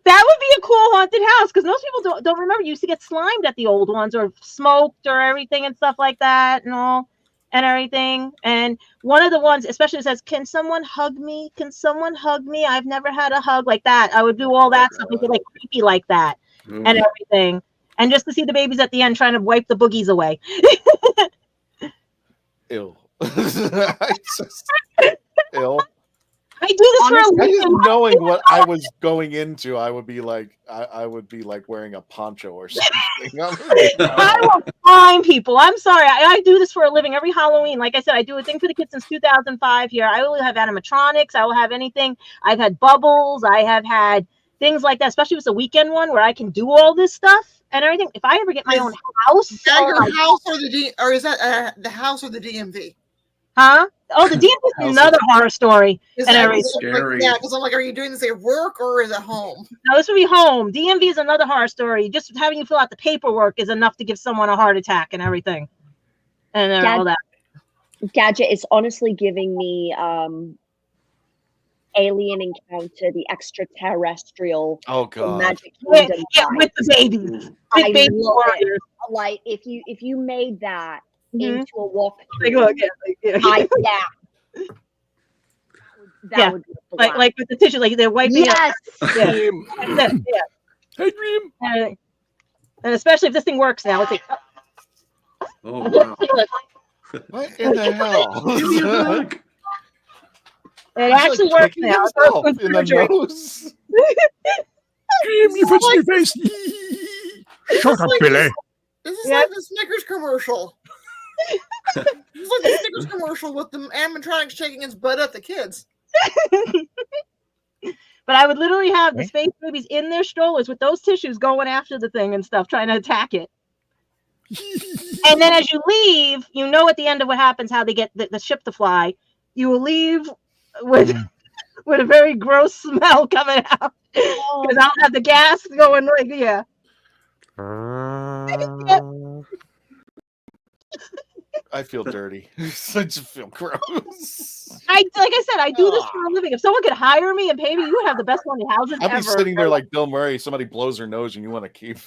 That would be a cool haunted house because most people don't remember. You used to get slimed at the old ones or smoked or everything and stuff like that and all and everything. And one of the ones, especially says, "Can someone hug me? Can someone hug me? I've never had a hug like that." I would do all that stuff, make it like creepy like that and everything. And just to see the babies at the end trying to wipe the boogies away. Ill. Ill. I do this for a living. Knowing what I was going into, I would be like wearing a poncho or something. I will find people. I'm sorry. I do this for a living every Halloween. Like I said, I do a thing for the kids since 2005 here. I will have animatronics. I will have anything. I've had bubbles. I have had things like that, especially if it's a weekend one where I can do all this stuff and everything. If I ever get my own house. Is that your house or is that the house or the DMV? Huh? Oh, the DMV is another horror story. Is and that everything. scary? Yeah, because I'm like, are you doing this at work or is it home? No, this would be home. DMV is another horror story. Just having you fill out the paperwork is enough to give someone a heart attack and everything. And all that. Gadget is honestly giving me Alien Encounter, the extraterrestrial. Oh God! Magic Kingdom. Yeah, with the babies. I With baby love it. warriors. Like if you made that Mhm. into a walkthrough, Yeah. that would be a blast. like with the tissue, like they're wiping Yes. it. Yeah. Yeah. Hey, Dream. And especially if this thing works now, it's like. Oh wow! What in the hell? Give me a hug. It actually works kicking now. himself in the nose. Dream, you fits in your face. Shut up, Billy. This is like the Snickers commercial. It's like the Snickers commercial with the animatronics shaking its butt at the kids. But I would literally have the space babies in their strollers with those tissues going after the thing and stuff, trying to attack it. And then as you leave, you know at the end of what happens, how they get the ship to fly. You will leave with a very gross smell coming out because I'll have the gas going like I feel dirty. I just feel gross. like I said, I do this for a living. If someone could hire me and pay me, you would have the best haunted houses I'd be ever. sitting there like Bill Murray. Somebody blows her nose and you want to keep.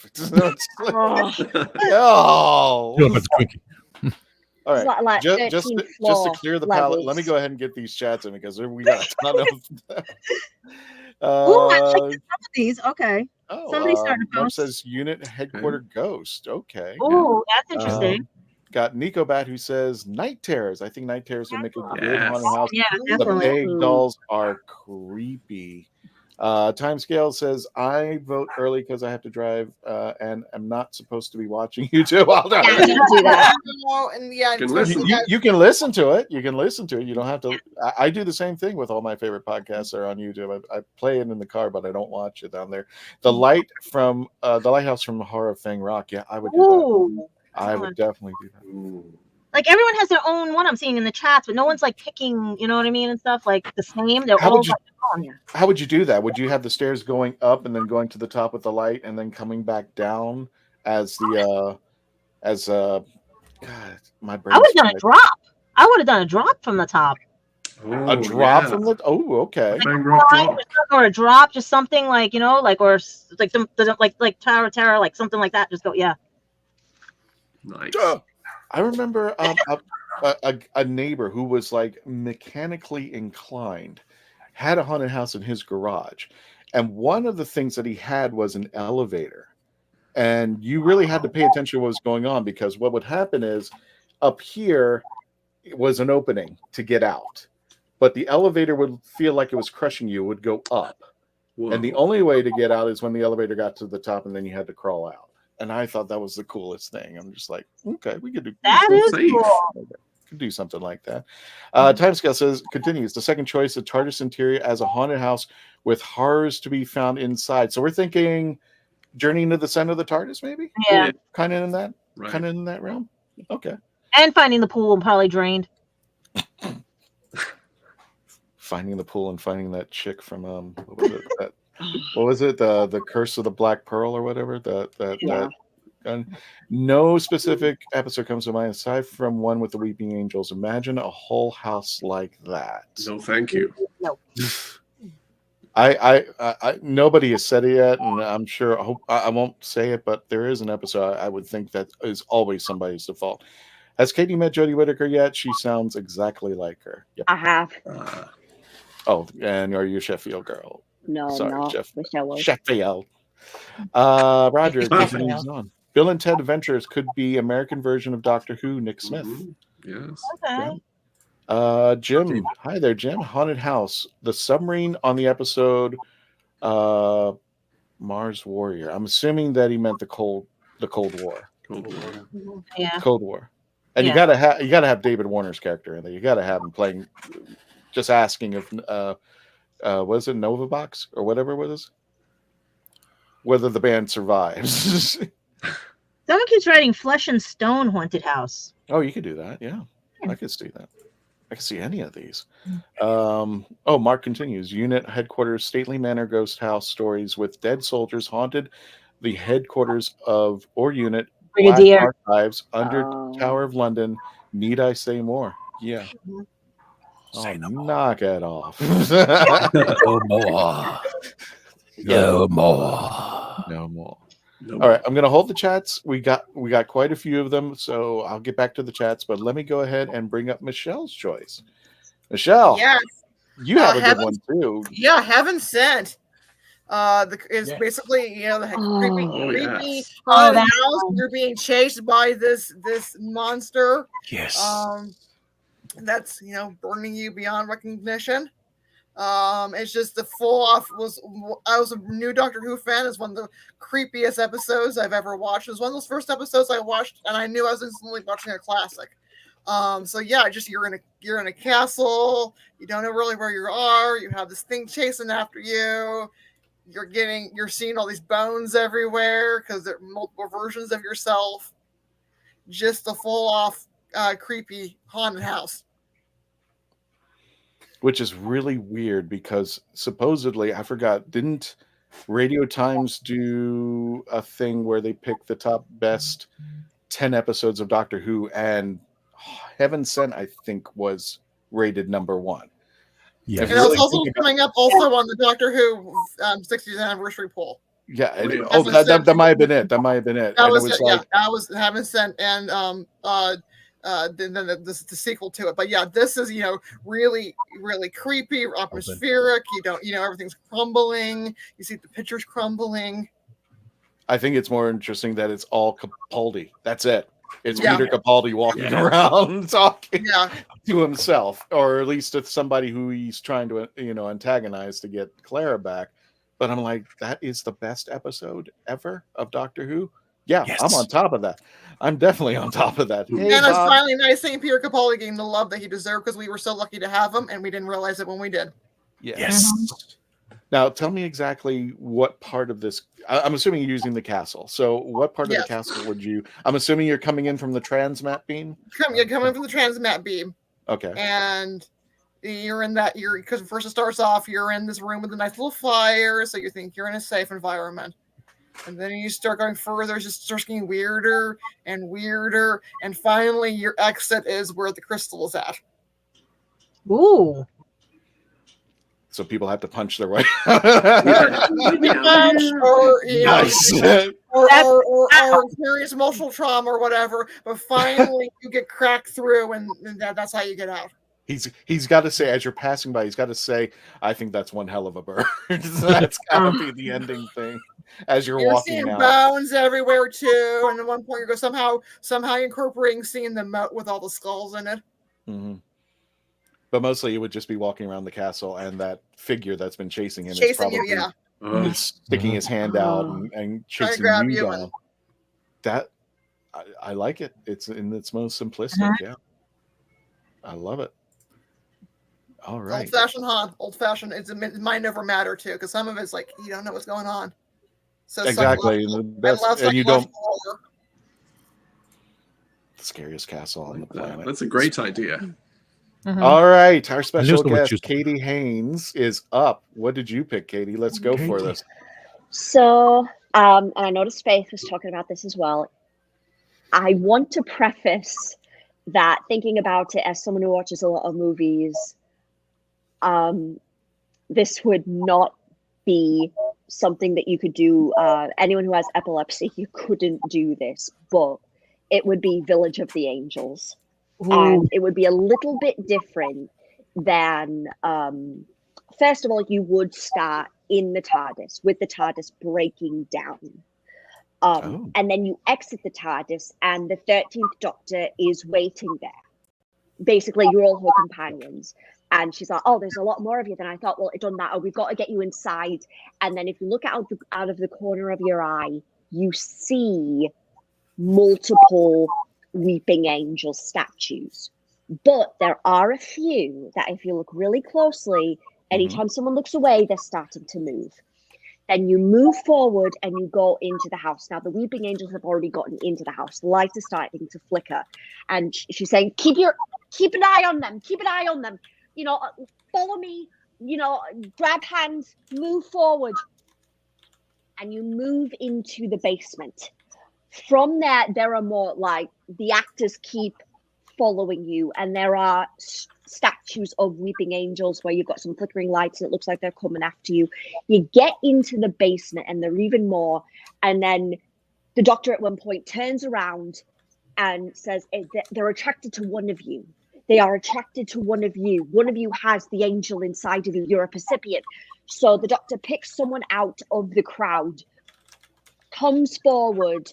Oh. All right. Like just to clear the palette, let me go ahead and get these chats in because we got a ton of them. Oh, I like some of these. Okay. Oh, Somebody started a Mark post. says unit headquarter ghost. Okay. Oh, that's interesting. Got Nico Bat who says night terrors. I think night terrors would make a good Yes. haunted house. Yeah, The definitely. big dolls are creepy. Timescale says I vote early because I have to drive and I'm not supposed to be watching YouTube. Well, no. Yeah, don't do that. And yeah, Can especially listen. guys- You can listen to it. You can listen to it. You don't have to. I do the same thing with all my favorite podcasts that are on YouTube. I play it in the car, but I don't watch it down there. The light from the lighthouse from Horror of Fang Rock. Yeah, I would do that. Ooh. I would definitely do that. Like everyone has their own one I'm seeing in the chats, but no one's like picking, you know what I mean, and stuff like the same. They're How all would you- like, How would you do that? Would you have the stairs going up and then going to the top with the light and then coming back down as the God, my brain. I would have done a drop. I would have done a drop from the top. A drop from the okay. Or a drop, just something like, you know, like, or like some like Tower Terror, like something like that. Just go, yeah. Nice. I remember a neighbor who was like mechanically inclined, had a haunted house in his garage, and one of the things that he had was an elevator, and you really had to pay attention to what was going on because what would happen is up here was an opening to get out, but the elevator would feel like it was crushing you, would go up. Whoa. And the only way to get out is when the elevator got to the top and then you had to crawl out. And I thought that was the coolest thing. I'm just like, okay, we could do that. Is cool. Could do something like that. Timescale says continues. The second choice, the TARDIS interior as a haunted house with horrors to be found inside. So we're thinking Journey into the Center of the TARDIS, maybe? Yeah. Kind of in that, Right. kind of in that realm. Okay. And finding the pool and probably drained. Finding the pool and finding that chick from what was it? What was it? The Curse of the Black Pearl or whatever. That no specific episode comes to mind aside from one with the Weeping Angels. Imagine a whole house like that. No, thank you. No. Nobody has said it yet, and I'm sure I won't say it, but there is an episode I would think that is always somebody's default. Has Katie met Jodie Whittaker yet? She sounds exactly like her. Yep. I have. Oh, and are you a Sheffield girl? No, Sorry, no. Wish I was. Sheffield. Roger, keeping these on. Bill and Ted Adventures could be American version of Doctor Who. Nick Smith. Yes. Okay. Jim. Hi there, Jim. Haunted House. The submarine on the episode Mars Warrior. I'm assuming that he meant the Cold War. Yeah. Cold War. And you gotta have David Warner's character in there. You gotta have him playing. Just asking if was it Novavox or whatever it was, whether the band survives. Someone keeps writing Flesh and Stone Haunted House. Oh, you could do that. Yeah, I could see that. I could see any of these. Mark continues. Unit headquarters, stately manor ghost house stories with dead soldiers haunted the headquarters of or unit. Brigadier. Black archives under Tower of London. Need I say more? Yeah. Knock it off. No more. No more. No more. All right, I'm going to hold the chats. We got quite a few of them, so I'll get back to the chats. But let me go ahead and bring up Michelle's choice. Michelle, Yes. you have a good one too. Yeah, Heaven Sent. Is basically the creepy haunted house. You're being chased by this monster. Yes. That's burning you beyond recognition. It's just the full off I was a new Doctor Who fan. It's one of the creepiest episodes I've ever watched. It was one of those first episodes I watched, and I knew I was instantly watching a classic. So yeah, just you're in a castle. You don't know really where you are. You have this thing chasing after you. You're seeing all these bones everywhere because there are multiple versions of yourself. Just a full off creepy haunted house. Which is really weird because supposedly, I forgot, didn't Radio Times do a thing where they picked the top best 10 episodes of Doctor Who, and Heaven Sent, I think, was rated number 1. Yeah. And it's also coming up also on the Doctor Who 60th anniversary poll. Yeah. That might have been it. That might have been it. That And was it was it. like, That was Heaven Sent, and then this is the sequel to it. But yeah, this is really really creepy, atmospheric. You don't everything's crumbling. You see the pictures crumbling. I think it's more interesting that it's all Capaldi. That's it. It's Peter Capaldi walking around talking to himself, or at least to somebody who he's trying to antagonize to get Clara back. But I'm like, that is the best episode ever of Doctor Who. Yeah, Yes. I'm on top of that. I'm definitely on top of that. Hey, And it's Bob. finally nice seeing Peter Capaldi getting the love that he deserved, because we were so lucky to have him, and we didn't realize it when we did. Yes. Now, tell me exactly what part of this. I'm assuming you're using the castle. So, what part of the castle would you? I'm assuming you're coming in from the transmat beam. You're coming from the transmat beam. Okay. And you're in that. Because first it starts off, you're in this room with a nice little fire, so you think you're in a safe environment. And then you start going further, it just starts getting weirder and weirder, and finally your exit is where the crystal is at. Ooh. So people have to punch their way. Or Nice. or experience emotional trauma or whatever, but finally you get cracked through, and that's how you get out. He's got to say, as you're passing by, he's got to say, "I think that's one hell of a bird." That's got to be the ending thing as you're walking seeing out. bones everywhere too, and at one point you go somehow incorporating seeing the moat with all the skulls in it. Mm-hmm. But mostly it would just be walking around the castle, and that figure that's been chasing him is Chasing probably you, yeah. is sticking his hand out and Trying to chasing grab you you down. and- That I like it. It's in its most simplistic. Yeah, I love it. All right. Old fashioned haunt, old fashioned. It's mind over matter too, because some of it's like you don't know what's going on. So Exactly. I That's, love and you don't. psychological horror. The scariest castle on the planet. That's a great idea. All right, our I special knew someone guest choose- Katie Haynes is up. What did you pick, Katie? Let's go for this. So, and I noticed Faith was talking about this as well. I want to preface that thinking about it as someone who watches a lot of movies, this would not be something that you could do. Anyone who has epilepsy, you couldn't do this, but it would be Village of the Angels. And it would be a little bit different than, first of all, you would start in the TARDIS with the TARDIS breaking down. And then you exit the TARDIS and the 13th Doctor is waiting there. Basically, you're all her companions. And she's like, oh, there's a lot more of you than I thought. Well, it doesn't matter. We've got to get you inside. And then if you look out of the corner of your eye, you see multiple weeping angel statues. But there are a few that if you look really closely, anytime someone looks away, they're starting to move. Then you move forward and you go into the house. Now, the weeping angels have already gotten into the house. The lights are starting to flicker. And she's saying, keep an eye on them. Keep an eye on them. You know, follow me, you know, grab hands, move forward. And you move into the basement. From there are more like the actors keep following you, and there are statues of weeping angels where you've got some flickering lights and it looks like they're coming after you. You get into the basement and there are even more, and then the Doctor at one point turns around and says they're attracted to one of you. They are attracted to one of you. One of you has the angel inside of you. You're a recipient. So the Doctor picks someone out of the crowd, comes forward,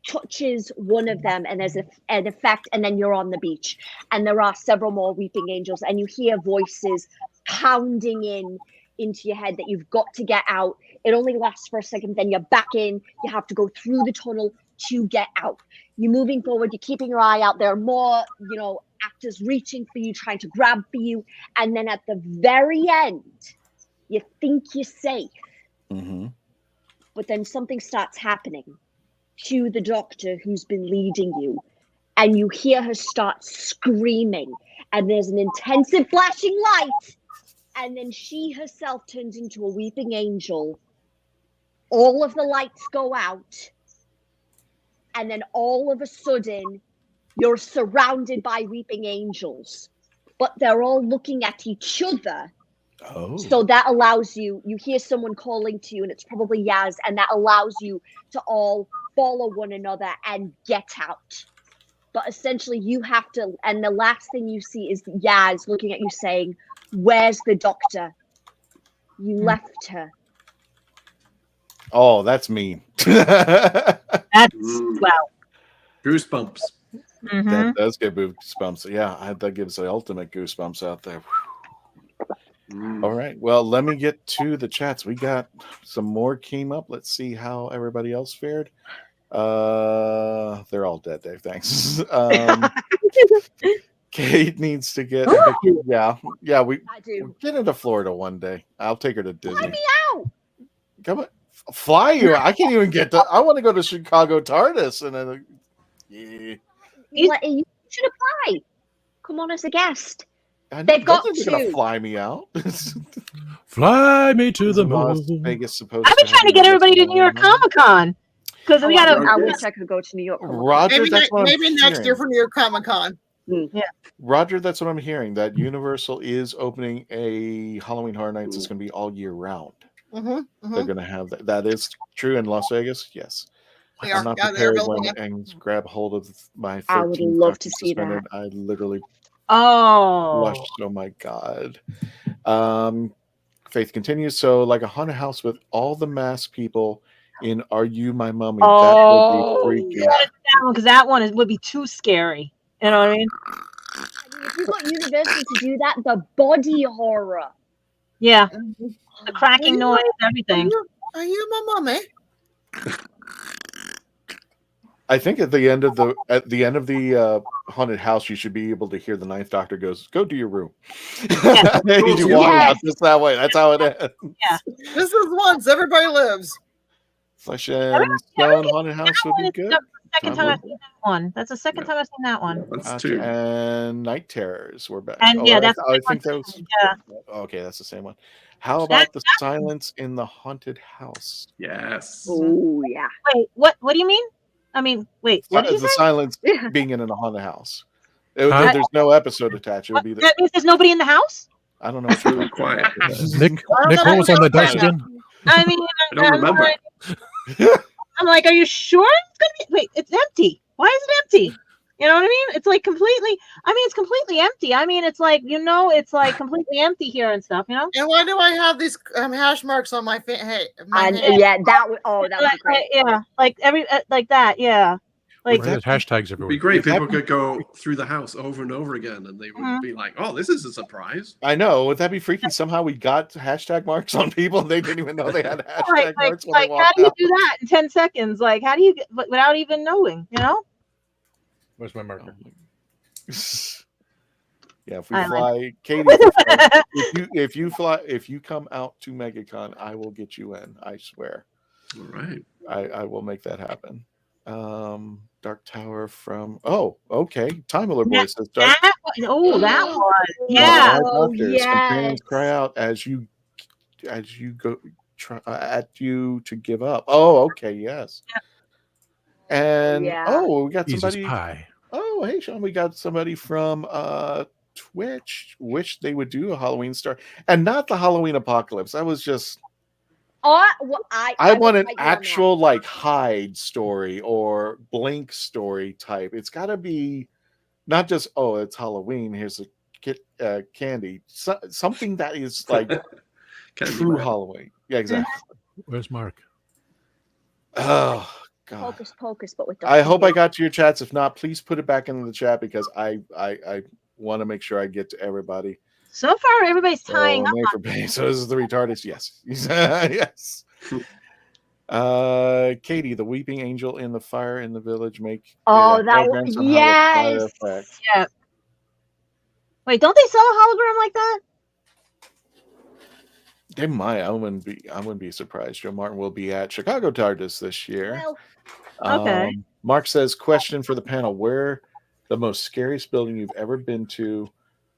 touches one of them, and there's an effect, and then you're on the beach. And there are several more weeping angels, and you hear voices pounding into your head that you've got to get out. It only lasts for a second, then you're back in. You have to go through the tunnel to get out. You're moving forward, you're keeping your eye out. There are more, you know, actors reaching for you, trying to grab for you. And then at the very end, you think you're safe. But then something starts happening to the Doctor who's been leading you, and you hear her start screaming, and there's an intensive flashing light, and then she herself turns into a weeping angel. All of the lights go out, and then all of a sudden you're surrounded by weeping angels, but they're all looking at each other. So that allows you hear someone calling to you, and it's probably Yaz, and that allows you to all follow one another and get out. But essentially you have to, and the last thing you see is Yaz looking at you saying, where's the Doctor? You left her. Oh, that's mean. That's, wow. Goosebumps. That does give goosebumps. Yeah, that gives the ultimate goosebumps out there. All right. Well, let me get to the chats. We got some more came up. Let's see how everybody else fared. They're all dead, Dave. Thanks. Kate needs to get yeah. We get into Florida one day. I'll take her to Disney. Fly me out. Come on, fly you. I can't even get to. I want to go to Chicago TARDIS, and then You should apply. Come on as a guest. They've got to fly me out. Fly me to the moon. Vegas supposed. I've been trying to get everybody to New York Comic Con because we got. I wish I could go to New York. Roger, maybe next year for New York Comic Con. Yeah, Roger, that's what I'm hearing. That Universal is opening a Halloween Horror Nights. It's going to be all year round. They're going to have that. That is true in Las Vegas. Yes. I'm not prepared and grab hold of my 13th. I would love to see that. I literally. Oh. Blushed. Oh my God. Faith continues. So, like a haunted house with all the masked people in Are You My Mummy? That would be freaky. Because that one would be too scary. You know what I mean? If you've got Universal to do that, the body horror. Yeah. The cracking noise, everything. Are you my mummy? I think at the end of the haunted house, you should be able to hear the Ninth Doctor goes, "Go do your room." Yeah. You walk out just that way. That's how it ends. Yeah. This is once everybody lives. Flesh and Stone haunted house would be good. Second time I've seen that one. That's the second time I've seen that one. That's two. And Night Terrors, we're back. And that's I think that was. Yeah. Okay, that's the same one. How about the silence in the haunted house? Yes. Oh yeah. Wait, what? What do you mean? I mean, wait. What did you say? Silence being in a haunted house. There's no episode attached. It would be that means there's nobody in the house. I don't know. It's really quiet. Nick, what was on the dice again? I mean, I don't remember. I'm like, are you sure it's gonna be? Wait, it's empty. Why is it empty? You know what I mean? It's like completely. I mean, it's completely empty. I mean, it's like it's like completely empty here and stuff. You know. And why do I have these hash marks on my hand? That would be great. Yeah, like like that. Yeah. Like there's hashtags It'd everywhere. be great. People could go through the house over and over again, and they would be like, "Oh, this is a surprise." I know. Would that be freaky? Somehow we got hashtag marks on people. They didn't even know they had hashtag marks when they how walked do you out. do that in 10 seconds? Like, how do you get without even knowing? You know. Where's my marker? Yeah, if we I fly, Katie, if you come out to MegaCon, I will get you in. I swear. All right. I will make that happen. Dark Tower from okay. Time Miller Boy says Dark. That one. Yeah. Companions cry out as you go at you to give up. Oh, okay, yes. And we got Jesus somebody. pie. Oh, hey Sean, we got somebody from Twitch. Wish they would do a Halloween story and not the Halloween apocalypse. I was just. I want an actual like Hyde story or Blink story type. It's got to be not just it's Halloween. Here's a candy. Something that is like true Halloween. Yeah, exactly. Where's Mark? Oh God. Hocus Pocus, but with. I hope I got to your chats. If not, please put it back into the chat because I want to make sure I get to everybody. So far, everybody's tying up. So this is the retardist. Yes. Yes. Katie, the weeping angel in the fire in the village make. Yes. Yeah. Wait, don't they sell a hologram like that? They might. I wouldn't be surprised. Joe Martin will be at Chicago TARDIS this year. Well, okay. Mark says, question for the panel: where the most scariest building you've ever been to?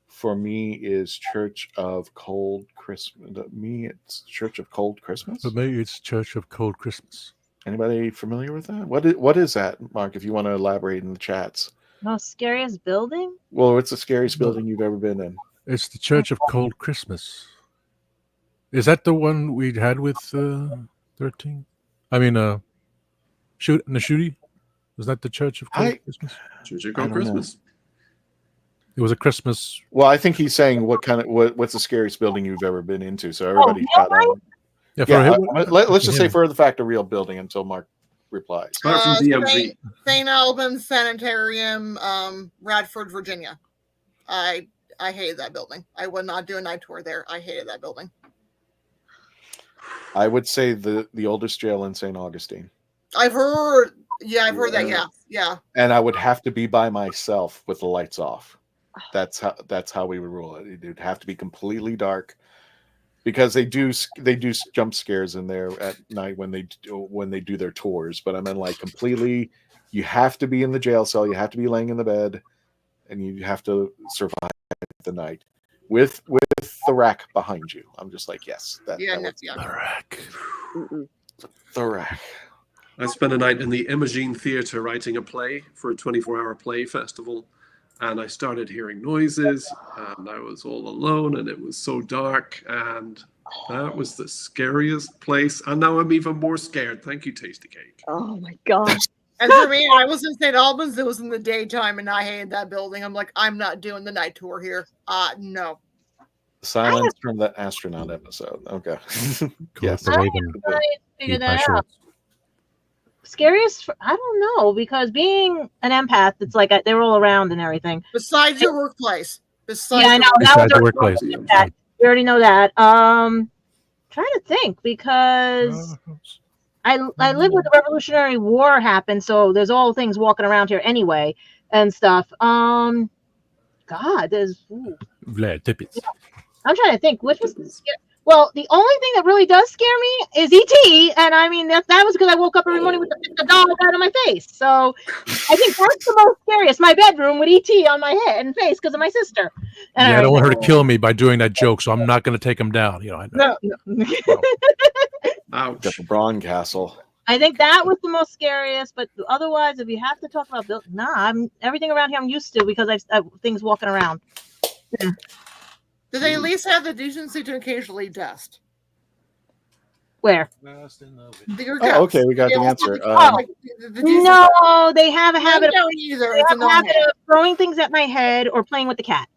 For me, is Church of Cold Christmas. It's Church of Cold Christmas. For me, it's Church of Cold Christmas. Anybody familiar with that? What is that, Mark? If you want to elaborate in the chats. Most scariest building? Well, what's the scariest building you've ever been in? It's the Church of Cold Christmas. Is that the one we had with 13? I mean, Nashudi? Was that the Church of Cold Christmas? Church of Cold Christmas. It was a Christmas. Well, I think he's saying what's the scariest building you've ever been into. So everybody got on. Let's just say for the fact a real building until Mark replies. St. Albans Sanitarium, Radford, Virginia. I hated that building. I would not do a night tour there. I hated that building. I would say the oldest jail in St. Augustine. I've heard that. Yeah. And I would have to be by myself with the lights off. That's how we would rule it. It would have to be completely dark because they do jump scares in there at night when they do their tours. But I mean, like completely, you have to be in the jail cell. You have to be laying in the bed, and you have to survive the night with the rack behind you. I'm just like, yes, the rack. The rack. I spent a night in the Imogene Theatre writing a play for a 24-hour play festival. And I started hearing noises, and I was all alone, and it was so dark, and that was the scariest place. And now I'm even more scared. Thank you, Tasty Cake. Oh my God. And for me, I was in St. Albans. It was in the daytime, and I hated that building. I'm like, I'm not doing the night tour here. No. Silence from the astronaut episode. Okay. Yes. Figure that out. Scariest? I don't know, because being an empath, it's like they're all around and everything. Besides your workplace. I know that was the workplace. We already know that. Trying to think because I live where the Revolutionary War happened, so there's all things walking around here anyway and stuff. God, there's. Vlad Tippett. I'm trying to think which was the scary. Well, the only thing that really does scare me is ET, and I mean that was because I woke up every morning with the dog out of my face. So I think that's the most scariest. My bedroom with ET on my head and face because of my sister. And I don't want her to kill me by doing that joke, so I'm not going to take him down. You know. No. Ouch. Got the Braun Castle. I think that was the most scariest, but otherwise, if you have to talk about building, everything around here I'm used to because I've things walking around. Yeah. Do they at least have the decency to occasionally dust? Where? Oh, okay, we got the answer. No, they have a habit don't either. they It's have a habit of throwing things at my head or playing with the cat.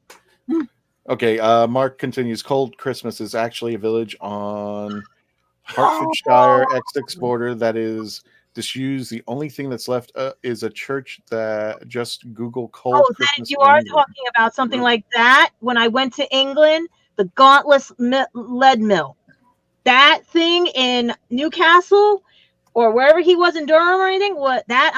Okay, Mark continues. Cold Christmas is actually a village on Hertfordshire Essex border that is disused. The only thing that's left is a church that just Google Cold Oh, Christmas. you are England. talking about something like that. When I went to England, the Gauntless lead mill, that thing in Newcastle or wherever he was in Durham or anything, what that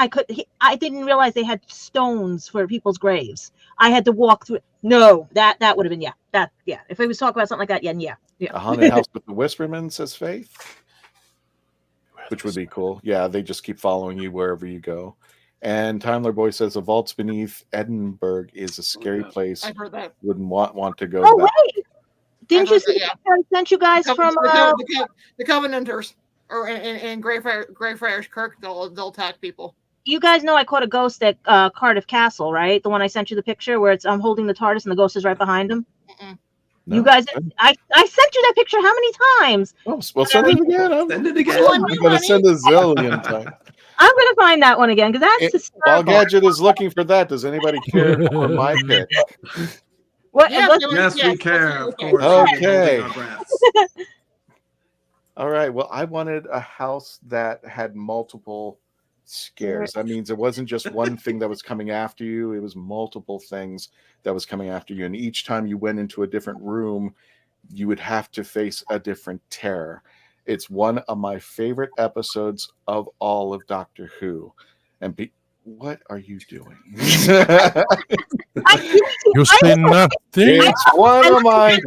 I didn't realize they had stones for people's graves. I had to walk through. No, that would have been yeah. If we was talking about something like that, yeah. A haunted house with the Whisperman, says Faith, which would be cool. Yeah, they just keep following you wherever you go. And Timler Boy says the vaults beneath Edinburgh is a scary place. I've heard that. Wouldn't want to go. Oh back. wait, didn't you see? I sent you guys from the Covenanters or in Greyfriars Kirk. They'll attack people. You guys know I caught a ghost at Cardiff Castle, right? The one I sent you the picture where I'm holding the TARDIS and the ghost is right behind him. No. You guys, I sent you that picture how many times? Oh, well, send it again. Send it again. I'm going to send a zillion times. I'm going to find that one again because that's hysterical. While Gadget is looking for that, does anybody care for my pick? Yes, we care, of course. Okay. All right. Well, I wanted a house that had multiple scares. That means it wasn't just one thing that was coming after you. It was multiple things that was coming after you. And each time you went into a different room, you would have to face a different terror. It's one of my favorite episodes of all of Doctor Who. And what are you doing? You say nothing. It's one of my.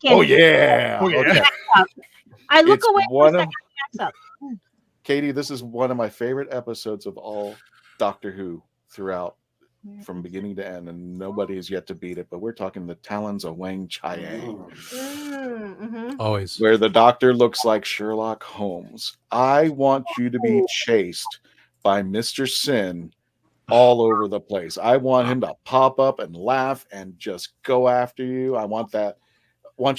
Oh yeah. Okay. I look It's away for a second. Backs up. Katie, this is one of my favorite episodes of all Doctor Who throughout, from beginning to end, and nobody has yet to beat it. But we're talking the Talons of Wang Chiang, Always. where the Doctor looks like Sherlock Holmes. I want you to be chased by Mr. Sin all over the place. I want him to pop up and laugh and just go after you. I want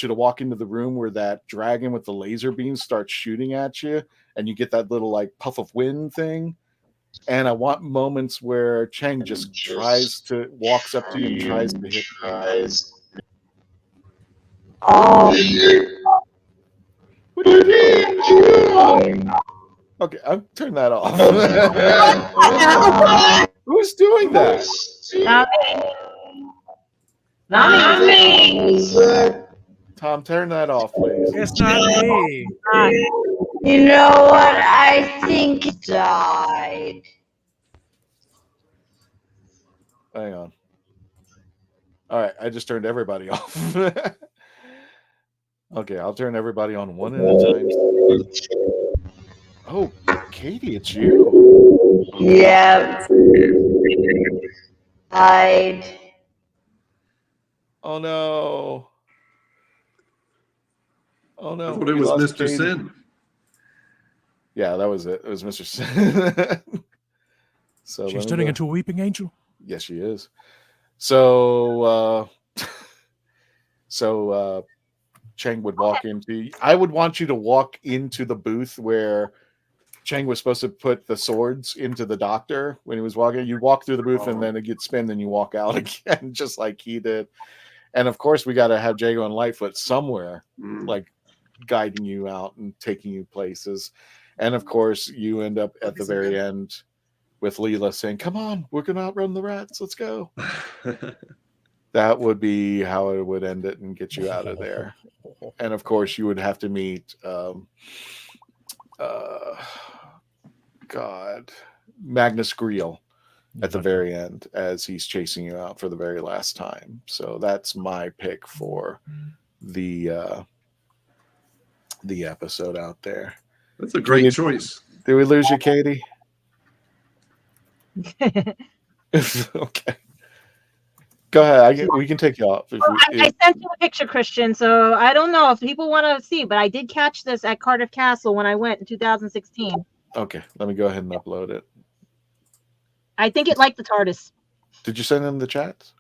you to walk into the room where that dragon with the laser beams starts shooting at you and you get that little like puff of wind thing. And I want moments where Chang just walks up to you and tries to hit you. What are you doing? Okay, I'll turn that off. Who's doing that? Not me. Tom, turn that off, please. It's not me. You know what? I think it died. Hang on. All right, I just turned everybody off. Okay, I'll turn everybody on one at a time. Oh, Katie, it's you. Yep. Died. Oh no. Oh no. I thought it we was lost Mr. Katie. Sin. Yeah, that was it. It was Mr. Sin. So She's turning into a weeping angel. Yes, she is. So Chang would walk into. I would want you to walk into the booth where Chang was supposed to put the swords into the Doctor when he was walking. You walk through the booth and then it gets spin, and you walk out again, just like he did. And of course, we got to have Jago and Lightfoot somewhere, like guiding you out and taking you places. And of course, you end up at the very end with Leela saying, "Come on, we're gonna outrun the rats. Let's go." That would be how it would end it and get you out of there. And of course, you would have to meet Magnus Greel at the very end as he's chasing you out for the very last time. So that's my pick for the episode out there. That's a great choice. Did we lose you, Katie? Okay. Go ahead. We can take you off. I sent you a picture, Christian, so I don't know if people want to see, but I did catch this at Cardiff Castle when I went in 2016. Okay, let me go ahead and upload it. I think it liked the TARDIS. Did you send in the chats?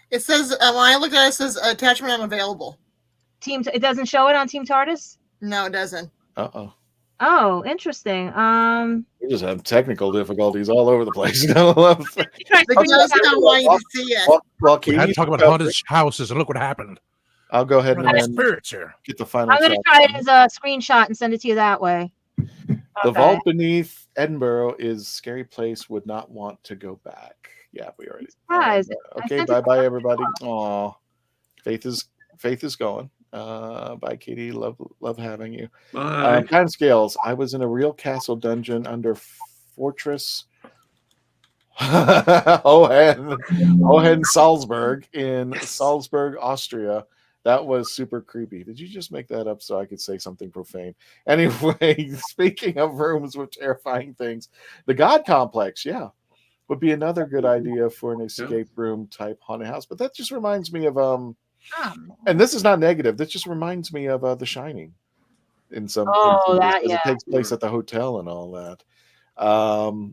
It says, when I looked at it, it says attachment unavailable. It doesn't show it on Team TARDIS? No, it doesn't. Uh-oh. Oh, interesting. We just have technical difficulties all over the place. The ghost don't want you to see it. Well, We had to talk about haunted houses, and look what happened. I'll go ahead and There's then spirits here. get the final I'm going to shot. try it as a screenshot and send it to you that way. The vault beneath Edinburgh is scary place. Would not want to go back. Yeah, we already. Surprise. Okay, bye everybody. Aw, Faith is going. Bye, Katie. Love having you. Bye. Time scales. I was in a real castle dungeon under Fortress Hohen Salzburg in Salzburg, Austria. That was super creepy. Did you just make that up so I could say something profane? Anyway, speaking of rooms with terrifying things, the God Complex, would be another good idea for an escape room type haunted house. But that just reminds me of and this is not negative. This just reminds me of The Shining in some instances, it takes place at the hotel and all that.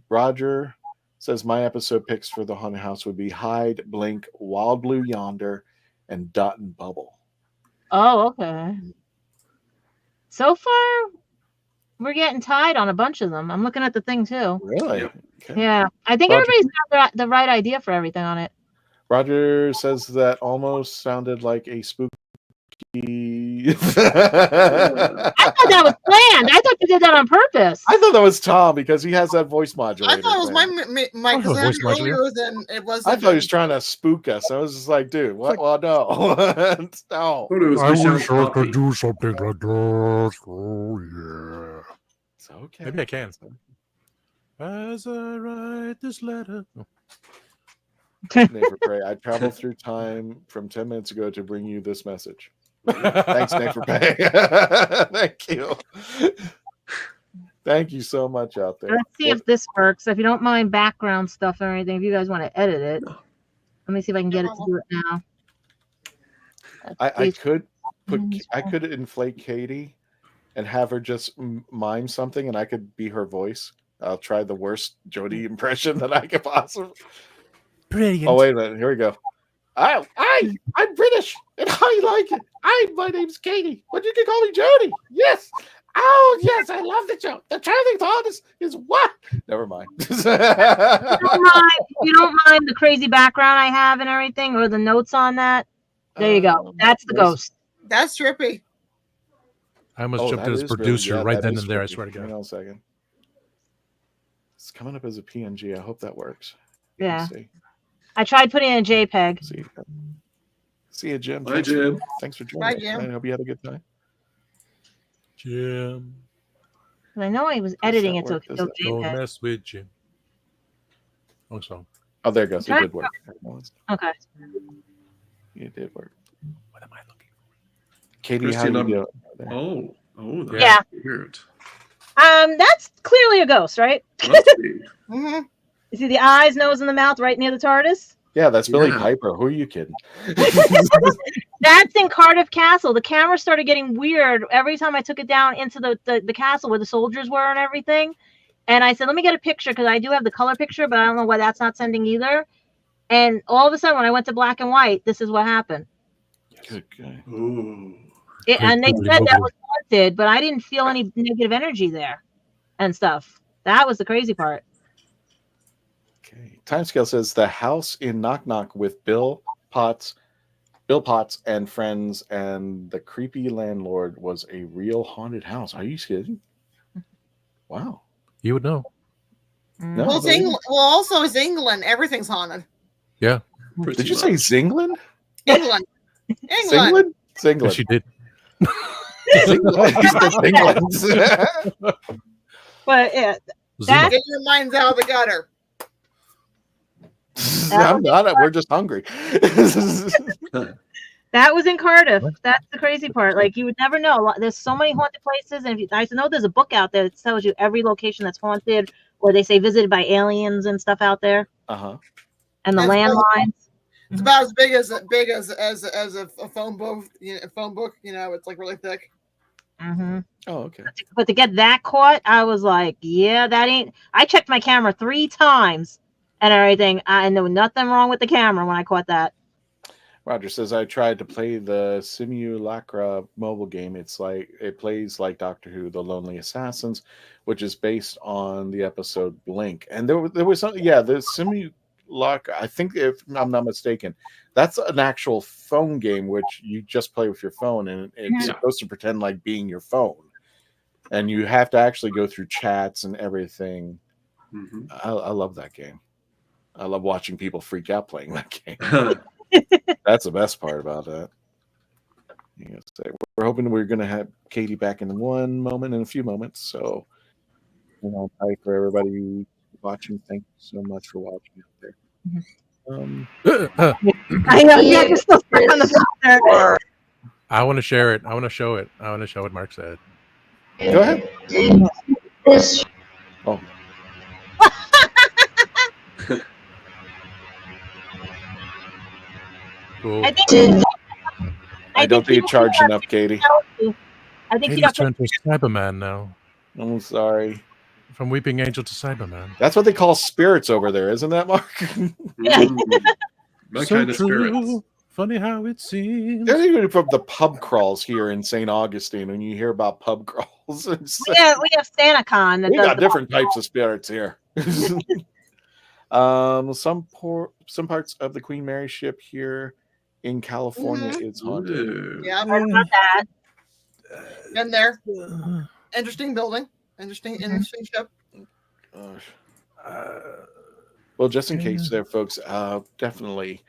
Roger says my episode picks for the haunted house would be Hide, Blink, Wild Blue Yonder, and Dot and Bubble. Oh, okay. So far, we're getting tied on a bunch of them. I'm looking at the thing too. Really? Okay. Yeah, I think everybody's got the right idea for everything on it. Roger says that almost sounded like a spooky. I thought that was planned. I thought you did that on purpose. I thought that was Tom because he has that voice modulator. I thought it was my because earlier than it was. I thought he was trying to spook us. I was just like, dude, what? Well, no. No. I wish I could do something like that. Oh, yeah. It's okay. Maybe I can. As I write this letter. Nate for Prey. I traveled through time from 10 minutes ago to bring you this message. Thanks, Nate for Prey. Thank you. Thank you so much out there. Let's see if this works. If you don't mind background stuff or anything, if you guys want to edit it, let me see if I can get it to do it now. I could inflate Katie and have her just mime something, and I could be her voice. I'll try the worst Jodie impression that I could possibly. Brilliant. Oh, wait a minute. Here we go. I'm British, and I like it. My name's Katie, but you can call me Jodie. Yes. Oh, yes, I love the show. The Traveling TARDIS is what? Never mind. You don't mind the crazy background I have and everything, or the notes on that? There you go. That's the ghost. That's trippy. I almost jumped in as producer right then and there. I swear to God. Hang on a second. It's coming up as a PNG. I hope that works. Yeah. I tried putting in a JPEG. See you, Jim. Bye, Jim. Thanks for joining. Bye, Jim. I hope you had a good time. Jim. I know I was editing it, so it could go Don't JPEG. mess with Jim. Wrong song. Oh, there it goes. It did work. Okay. It did work. What am I looking for? Katie, Christian, how you doing? That's Yeah. weird. That's clearly a ghost, right? Mm-hmm. You see the eyes, nose, and the mouth right near the TARDIS? Yeah, that's Billy Piper. Who are you kidding? That's in Cardiff Castle. The camera started getting weird every time I took it down into the castle where the soldiers were and everything. And I said, let me get a picture because I do have the color picture, but I don't know why that's not sending either. And all of a sudden, when I went to black and white, this is what happened. Good guy. Ooh. And they said that was haunted, but I didn't feel any negative energy there and stuff. That was the crazy part. Okay. Timescale says the house in Knock Knock with Bill Potts and friends, and the creepy landlord was a real haunted house. Are you kidding? Wow. You would know. No, Well, it's England. Well, also it's England. Everything's haunted. Yeah. Did you say Zingland? England. Zingland? Zingland. Yes, you did. But yeah, Get your minds out of the gutter. I'm not. We're just hungry. that was in Cardiff. That's the crazy part. Like, you would never know. There's so many haunted places, and I know there's a book out there that tells you every location that's haunted, or they say visited by aliens and stuff out there. Uh-huh. And the landlines. It's about as big as a phone book. Phone book. It's like really thick. Mm-hmm. Oh, okay. But to get that caught, I was like, yeah, that ain't. I checked my camera 3 times and everything. I know nothing wrong with the camera when I caught that. Roger says, I tried to play the Simulacra mobile game. It plays like Doctor Who, The Lonely Assassins, which is based on the episode Blink. And there was something, the Simulacra, I think if I'm not mistaken, that's an actual phone game, which you just play with your phone, and it's supposed to pretend like being your phone. And you have to actually go through chats and everything. Mm-hmm. I love that game. I love watching people freak out playing that game. That's the best part about that. We're hoping we're going to have Katie back in a few moments. So, hi for everybody watching. Thank you so much for watching out there. I know. Yeah, you're still stuck on the phone. I want to share it. I want to show it. I want to show what Mark said. Go ahead. Oh. Cool. I don't think you charged enough, Katie. I think Katie's turned to Cyberman now. I'm sorry. From Weeping Angel to Cyberman. That's what they call spirits over there, isn't that, Mark? That So kind of true. spirits. Funny how it seems. They're even from the pub crawls here in St. Augustine. When you hear about pub crawls, We have SantaCon. we got different types of spirits here. Some parts of the Queen Mary ship here in California is haunted. Yeah, What about that? been there. Interesting building. Interesting ship. Well, just in case there, folks, definitely.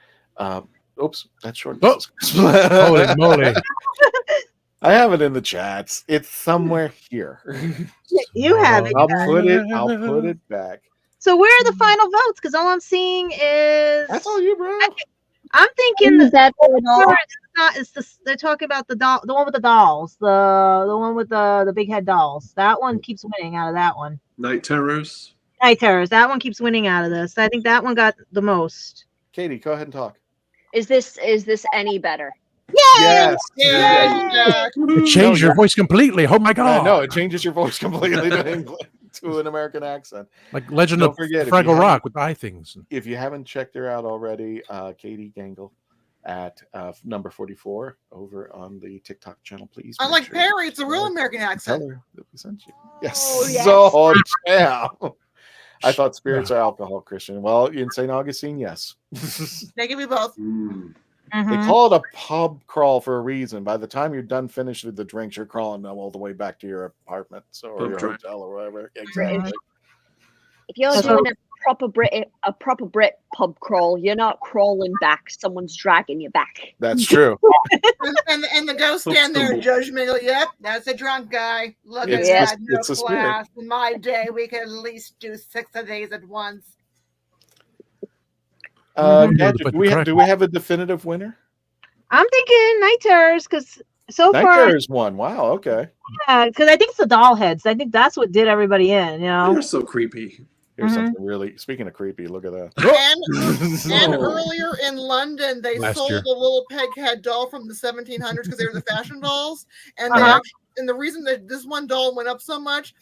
Oops, that's short. Holy moly. I have it in the chats. It's somewhere here. You have it. I'll put it back. So where are the final votes? Because all I'm seeing is That's all you, bro. I'm thinking that that they're talking about the one with the dolls, the one with the big head dolls. That one keeps winning out of that one. Night Terrors. Night Terrors. That one keeps winning out of this. I think that one got the most. Katie, go ahead and talk. Is this any better? Yes. It changed your voice completely. Oh my god. No, it changes your voice completely to English, to an American accent. Like Legend Don't of forget, Fraggle Rock with eye things. If you haven't checked her out already, Katie Gangle at number 44 over on the TikTok channel, please. Unlike Perry, it's a real American Tell accent. her that we sent you. Yes. Oh, yes. So, yeah. I thought spirits are alcohol, Christian. Well, in St. Augustine, yes. They give you both. They call it a pub crawl for a reason. By the time you're done finished with the drinks, you're crawling all the way back to your apartment or your hotel or whatever. Exactly. If you're doing a proper Brit pub crawl, you're not crawling back. Someone's dragging you back. That's true. and the ghost stand there judgmental. Yep, that's a drunk guy. Look at It's- that. No it's a spirit. class. In my day, we could at least do 6 of these at once. Gadget, do we have a definitive winner? I'm thinking Night Terrors because so Night far, Terror's one. Wow. Okay. yeah, because I think it's the doll heads. I think that's what did everybody in. They're so creepy. Here's something really. Speaking of creepy, look at that. And earlier in London, they Last sold year. a little peghead doll from the 1700s because they were the fashion dolls. And and the reason that this one doll went up so much,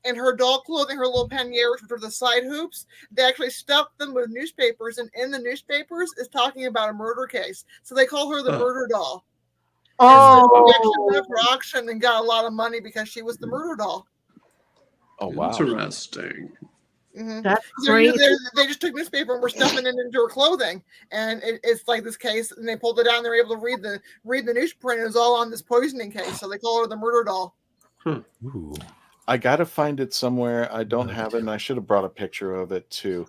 and her doll clothing, her little panniers, which are the side hoops, they actually stuffed them with newspapers, and in the newspapers is talking about a murder case. So they call her the murder doll. Oh, They actually went for auction and got a lot of money because she was the murder doll. Oh wow! Interesting. That's So great. they just took newspaper and were stuffing it into her clothing, and it's like this case. And they pulled it out, and they were able to read the newsprint. It was all on this poisoning case, so they call her the murder doll. Ooh. I gotta find it somewhere. I don't have it, and I should have brought a picture of it too.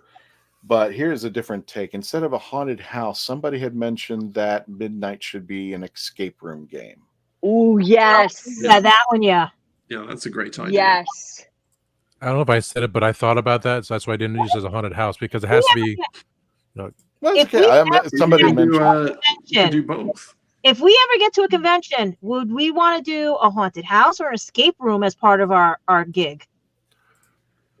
But here's a different take. Instead of a haunted house, somebody had mentioned that Midnight should be an escape room game. Oh yes. Yeah, that one. Yeah. Yeah, that's a great idea. Yes. I don't know if I said it, but I thought about that, so that's why I didn't use it as a haunted house because it has to be. Well, it's okay. Somebody mentioned. You can do both. If we ever get to a convention, would we want to do a haunted house or an escape room as part of our gig?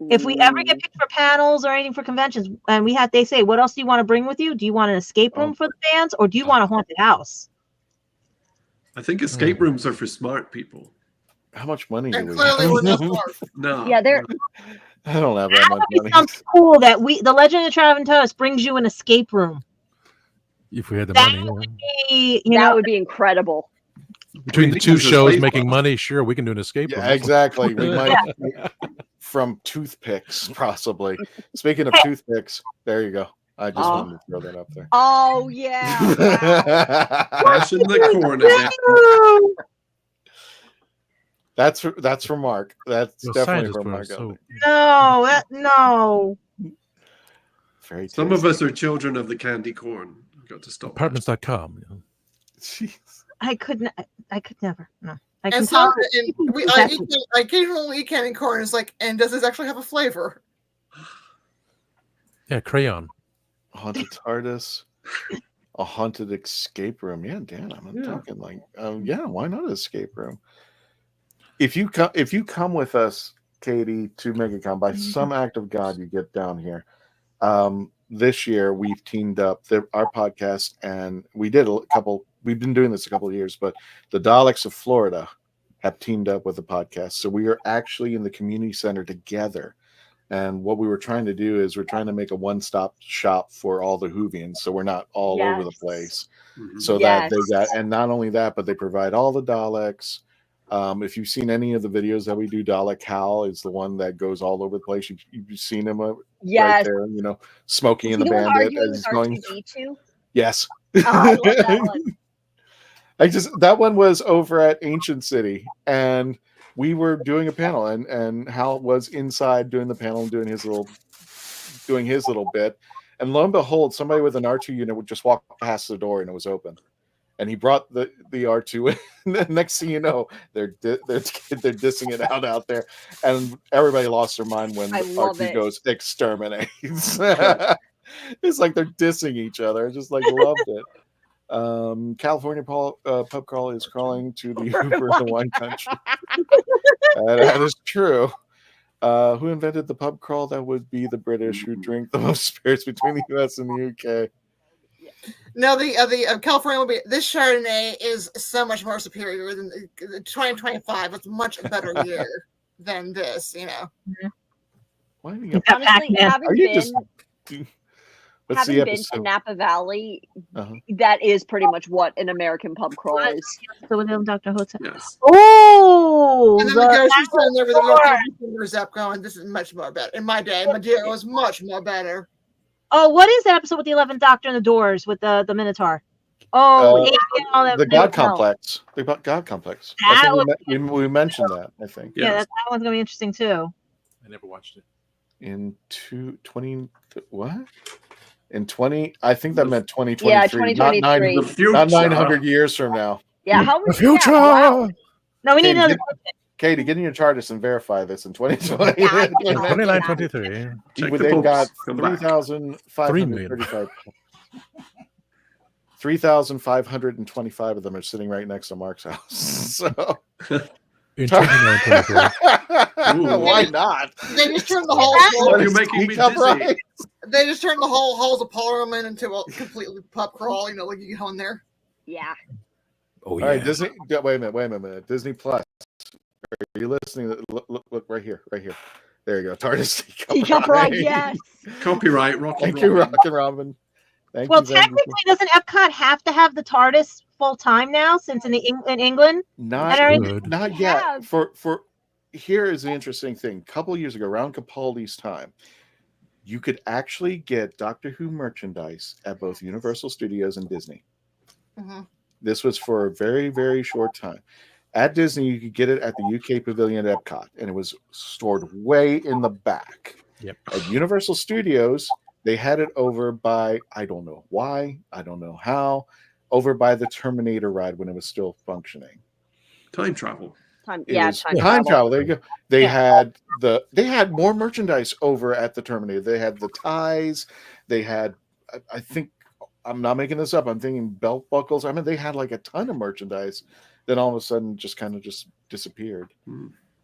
If we ever get picked for panels or anything for conventions, and they say, what else do you want to bring with you? Do you want an escape room for the fans, or do you want a haunted house? I think escape rooms are for smart people. How much money do we Clearly, have? we're not smart. No. Yeah, they're I don't have that much money. Sounds cool that the Legend of Traveling TARDIS brings you an escape room. If we had the That money. would Yeah. be, that would be incredible. Between the two shows making money, sure, we can do an escape room. Yeah, exactly. We might from toothpicks, possibly. Speaking of toothpicks, there you go. I just wanted to throw that up there. Oh yeah. Crushing the corn again. That's from Mark. That's Well, definitely scientists from were Mark. so- No, no. Very Some of us are children of the candy corn. We've got to stop. Apartments.com. You know. Jeez. I could never. No. I And can so tell. I occasionally eat candy corn. It's like, and does this actually have a flavor? Yeah, crayon. Haunted TARDIS, a haunted escape room. Yeah, Dan, I'm talking like, yeah, why not an escape room? If you come with us, Katie, to MegaCon, by some act of God, you get down here. This year we've teamed up our podcast, and we did a couple. We've been doing this a couple of years, but the Daleks of Florida have teamed up with the podcast, so we are actually in the community center together. And what we were trying to do is we're trying to make a one-stop shop for all the Whovians, so we're not all over the place. So that they got, and not only that, but they provide all the Daleks. If you've seen any of the videos that we do, DALEKHAL is the one that goes all over the place. You've seen him right there, Smokey and the Bandit. As going, too? yes. Oh, I love that one. That one was over at Ancient City, and we were doing a panel, and Hal was inside doing the panel and doing his little bit, and lo and behold, somebody with an R2 unit would just walk past the door and it was open. And he brought the R2 in. And next thing you know, they're dissing it out there, and everybody lost their mind when R2 goes exterminate. It's like they're dissing each other. I just loved it. California pub crawl is crawling to the Uber in the wine country. That is true. Who invented the pub crawl? That would be the British, who drink the most spirits between the US and the UK. No, the California will be. This Chardonnay is so much more superior than 2025. It's a much better year than this. Honestly, having been to Napa Valley, that is pretty much what an American pub crawl is. So with them, Doctor WHO. Yes. Oh, and then the grocery store and everything. Up going. This is much more better. In my day, it was much more better. Oh, what is that episode with the 11th Doctor and the Doors with the Minotaur? Oh, the God Complex. The God Complex. We mentioned that, I think. Yeah, that one's gonna be interesting too. I never watched it. In 20 what? In 20, I think that meant 2023. Yeah, 2023. Not 900 years from now. Yeah, how the future. Wow. No, we need another. Katie, get in your TARDIS and verify this in 2020. 2923. They've got 3,535. 3,525 of them are sitting right next to Mark's house. So in 2923. Why not? They just turned the whole. You're making me dizzy. They just turned the whole halls of Parliament into a completely pub crawl. Like you go in there. Yeah. Oh yeah. All right, Disney. Wait a minute. Disney Plus. Are you listening? Look right here. There you go. TARDIS Copyright. Yes. Copyright. Thank you, Rock and Robin. Well, technically, doesn't Epcot have to have the TARDIS full time now? Since in England, not yet. Yeah. For here is the interesting thing. A couple of years ago, around Capaldi's time, you could actually get Doctor Who merchandise at both Universal Studios and Disney. Mm-hmm. This was for a very, very short time. At Disney, you could get it at the UK Pavilion at Epcot, and it was stored way in the back. Yep. At Universal Studios, they had it over by, I don't know why, I don't know how, over by the Terminator ride when it was still functioning. Time travel. Time travel. There you go. They had more merchandise over at the Terminator. They had the ties. They had, I think, I'm not making this up. I'm thinking belt buckles. I mean, they had like a ton of merchandise. Then all of a sudden, just kind of disappeared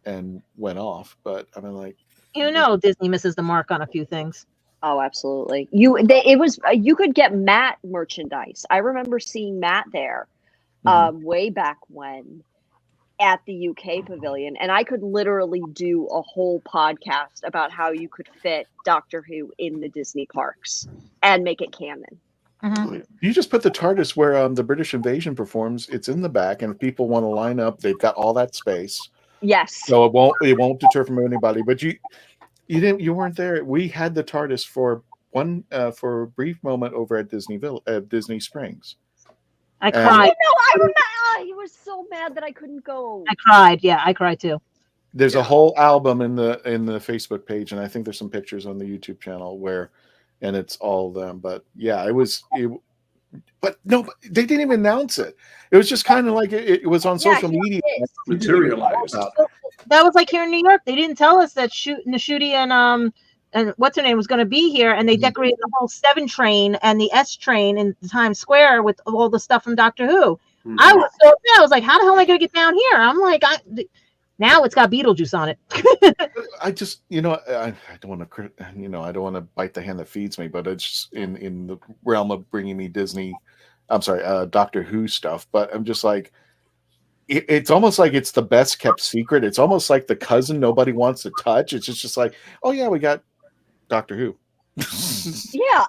and went off. But I mean, like, Disney misses the mark on a few things. Oh, absolutely. You could get Matt merchandise. I remember seeing Matt there, way back when, at the UK Pavilion, and I could literally do a whole podcast about how you could fit Doctor Who in the Disney parks and make it canon. You just put the TARDIS where the British invasion performs. It's in the back, and if people want to line up, they've got all that space. Yes. So it won't deter from anybody. But you weren't there. We had the TARDIS for for a brief moment over at Disney Springs. I cried. No, I remember. I was so mad that I couldn't go. I cried. Yeah, I cried too. There's a whole album in the Facebook page, and I think there's some pictures on the YouTube channel and it's all them. But yeah, but no, they didn't even announce it. It was just kind of like it was on social media. Materialized. That was like here in New York. They didn't tell us that Nashudi and what's her name was going to be here, and they decorated the whole 7 train and the S train in Times Square with all the stuff from Doctor Who. I was so mad. I was like, how the hell am I going to get down here? I'm like, now it's got Beetlejuice on it. I just, I don't want to, I don't want to bite the hand that feeds me, but it's just in the realm of bringing me Doctor Who stuff. But I'm just like, it's almost like it's the best kept secret. It's almost like the cousin nobody wants to touch. It's just like, oh yeah, we got Doctor Who. Yeah.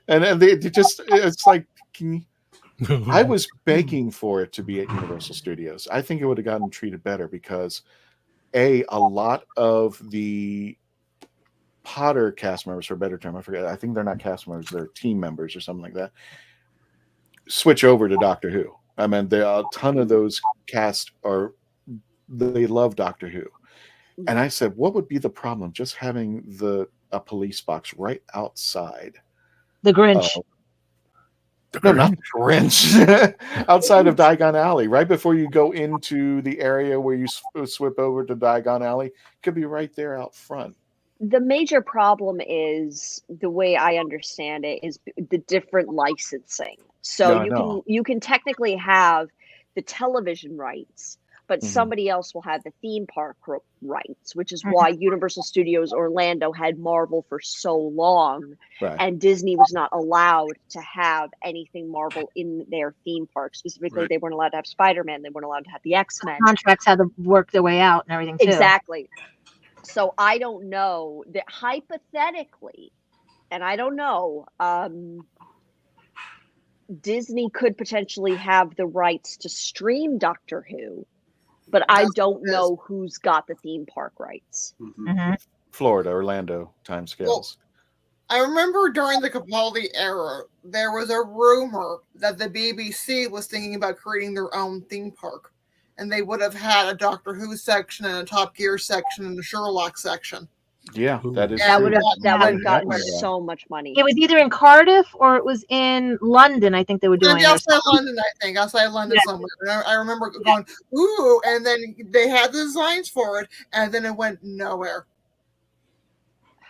And they just, it's like, I was begging for it to be at Universal Studios. I think it would have gotten treated better because a lot of the Potter cast members, for a better term, I think they're not cast members, they're team members or something like that, switch over to Doctor Who. I mean, there are a ton of those cast they love Doctor Who. And I said, what would be the problem just having a police box right outside? The Grinch. No, not the Grinch. Outside of Diagon Alley, right before you go into the area where you swip over to Diagon Alley, could be right there out front. The major problem is, the way I understand it, is the different licensing. So you can technically have the television rights, but somebody else will have the theme park rights, which is why Universal Studios Orlando had Marvel for so long, and Disney was not allowed to have anything Marvel in their theme park. Specifically, they weren't allowed to have Spider-Man. They weren't allowed to have the X-Men. Contracts had to work their way out and everything too. Exactly. So I don't know that hypothetically, and I don't know, Disney could potentially have the rights to stream Doctor Who, but I don't know who's got the theme park rights. Florida, Orlando timescales. Well, I remember during the Capaldi era, there was a rumor that the BBC was thinking about creating their own theme park, and they would have had a Doctor Who section and a Top Gear section and a Sherlock section. Yeah, that is. That would have gotten so much money. It was either in Cardiff or it was in London. I think they were doing it. Outside London, I think. Outside London somewhere. And I remember going, ooh, and then they had the designs for it, and then it went nowhere.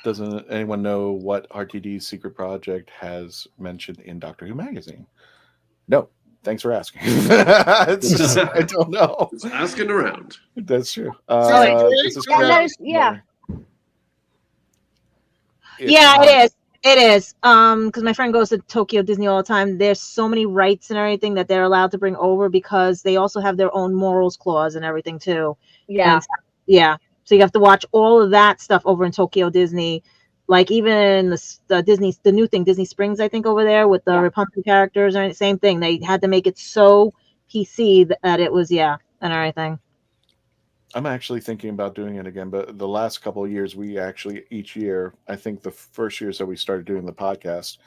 Doesn't anyone know what RTD's secret project has mentioned in Doctor Who magazine? No. Thanks for asking. It's just, I don't know. It's asking around. That's true. Yeah, it is. It is. Because my friend goes to Tokyo Disney all the time. There's so many rights and everything that they're allowed to bring over because they also have their own morals clause and everything too. Yeah. Yeah. So you have to watch all of that stuff over in Tokyo Disney. Like even the new thing, Disney Springs, I think over there with the Rapunzel characters, and same thing. They had to make it so PC that it was, and everything. I'm actually thinking about doing it again, but the last couple of years, we actually each year, I think the first years that we started doing the podcast,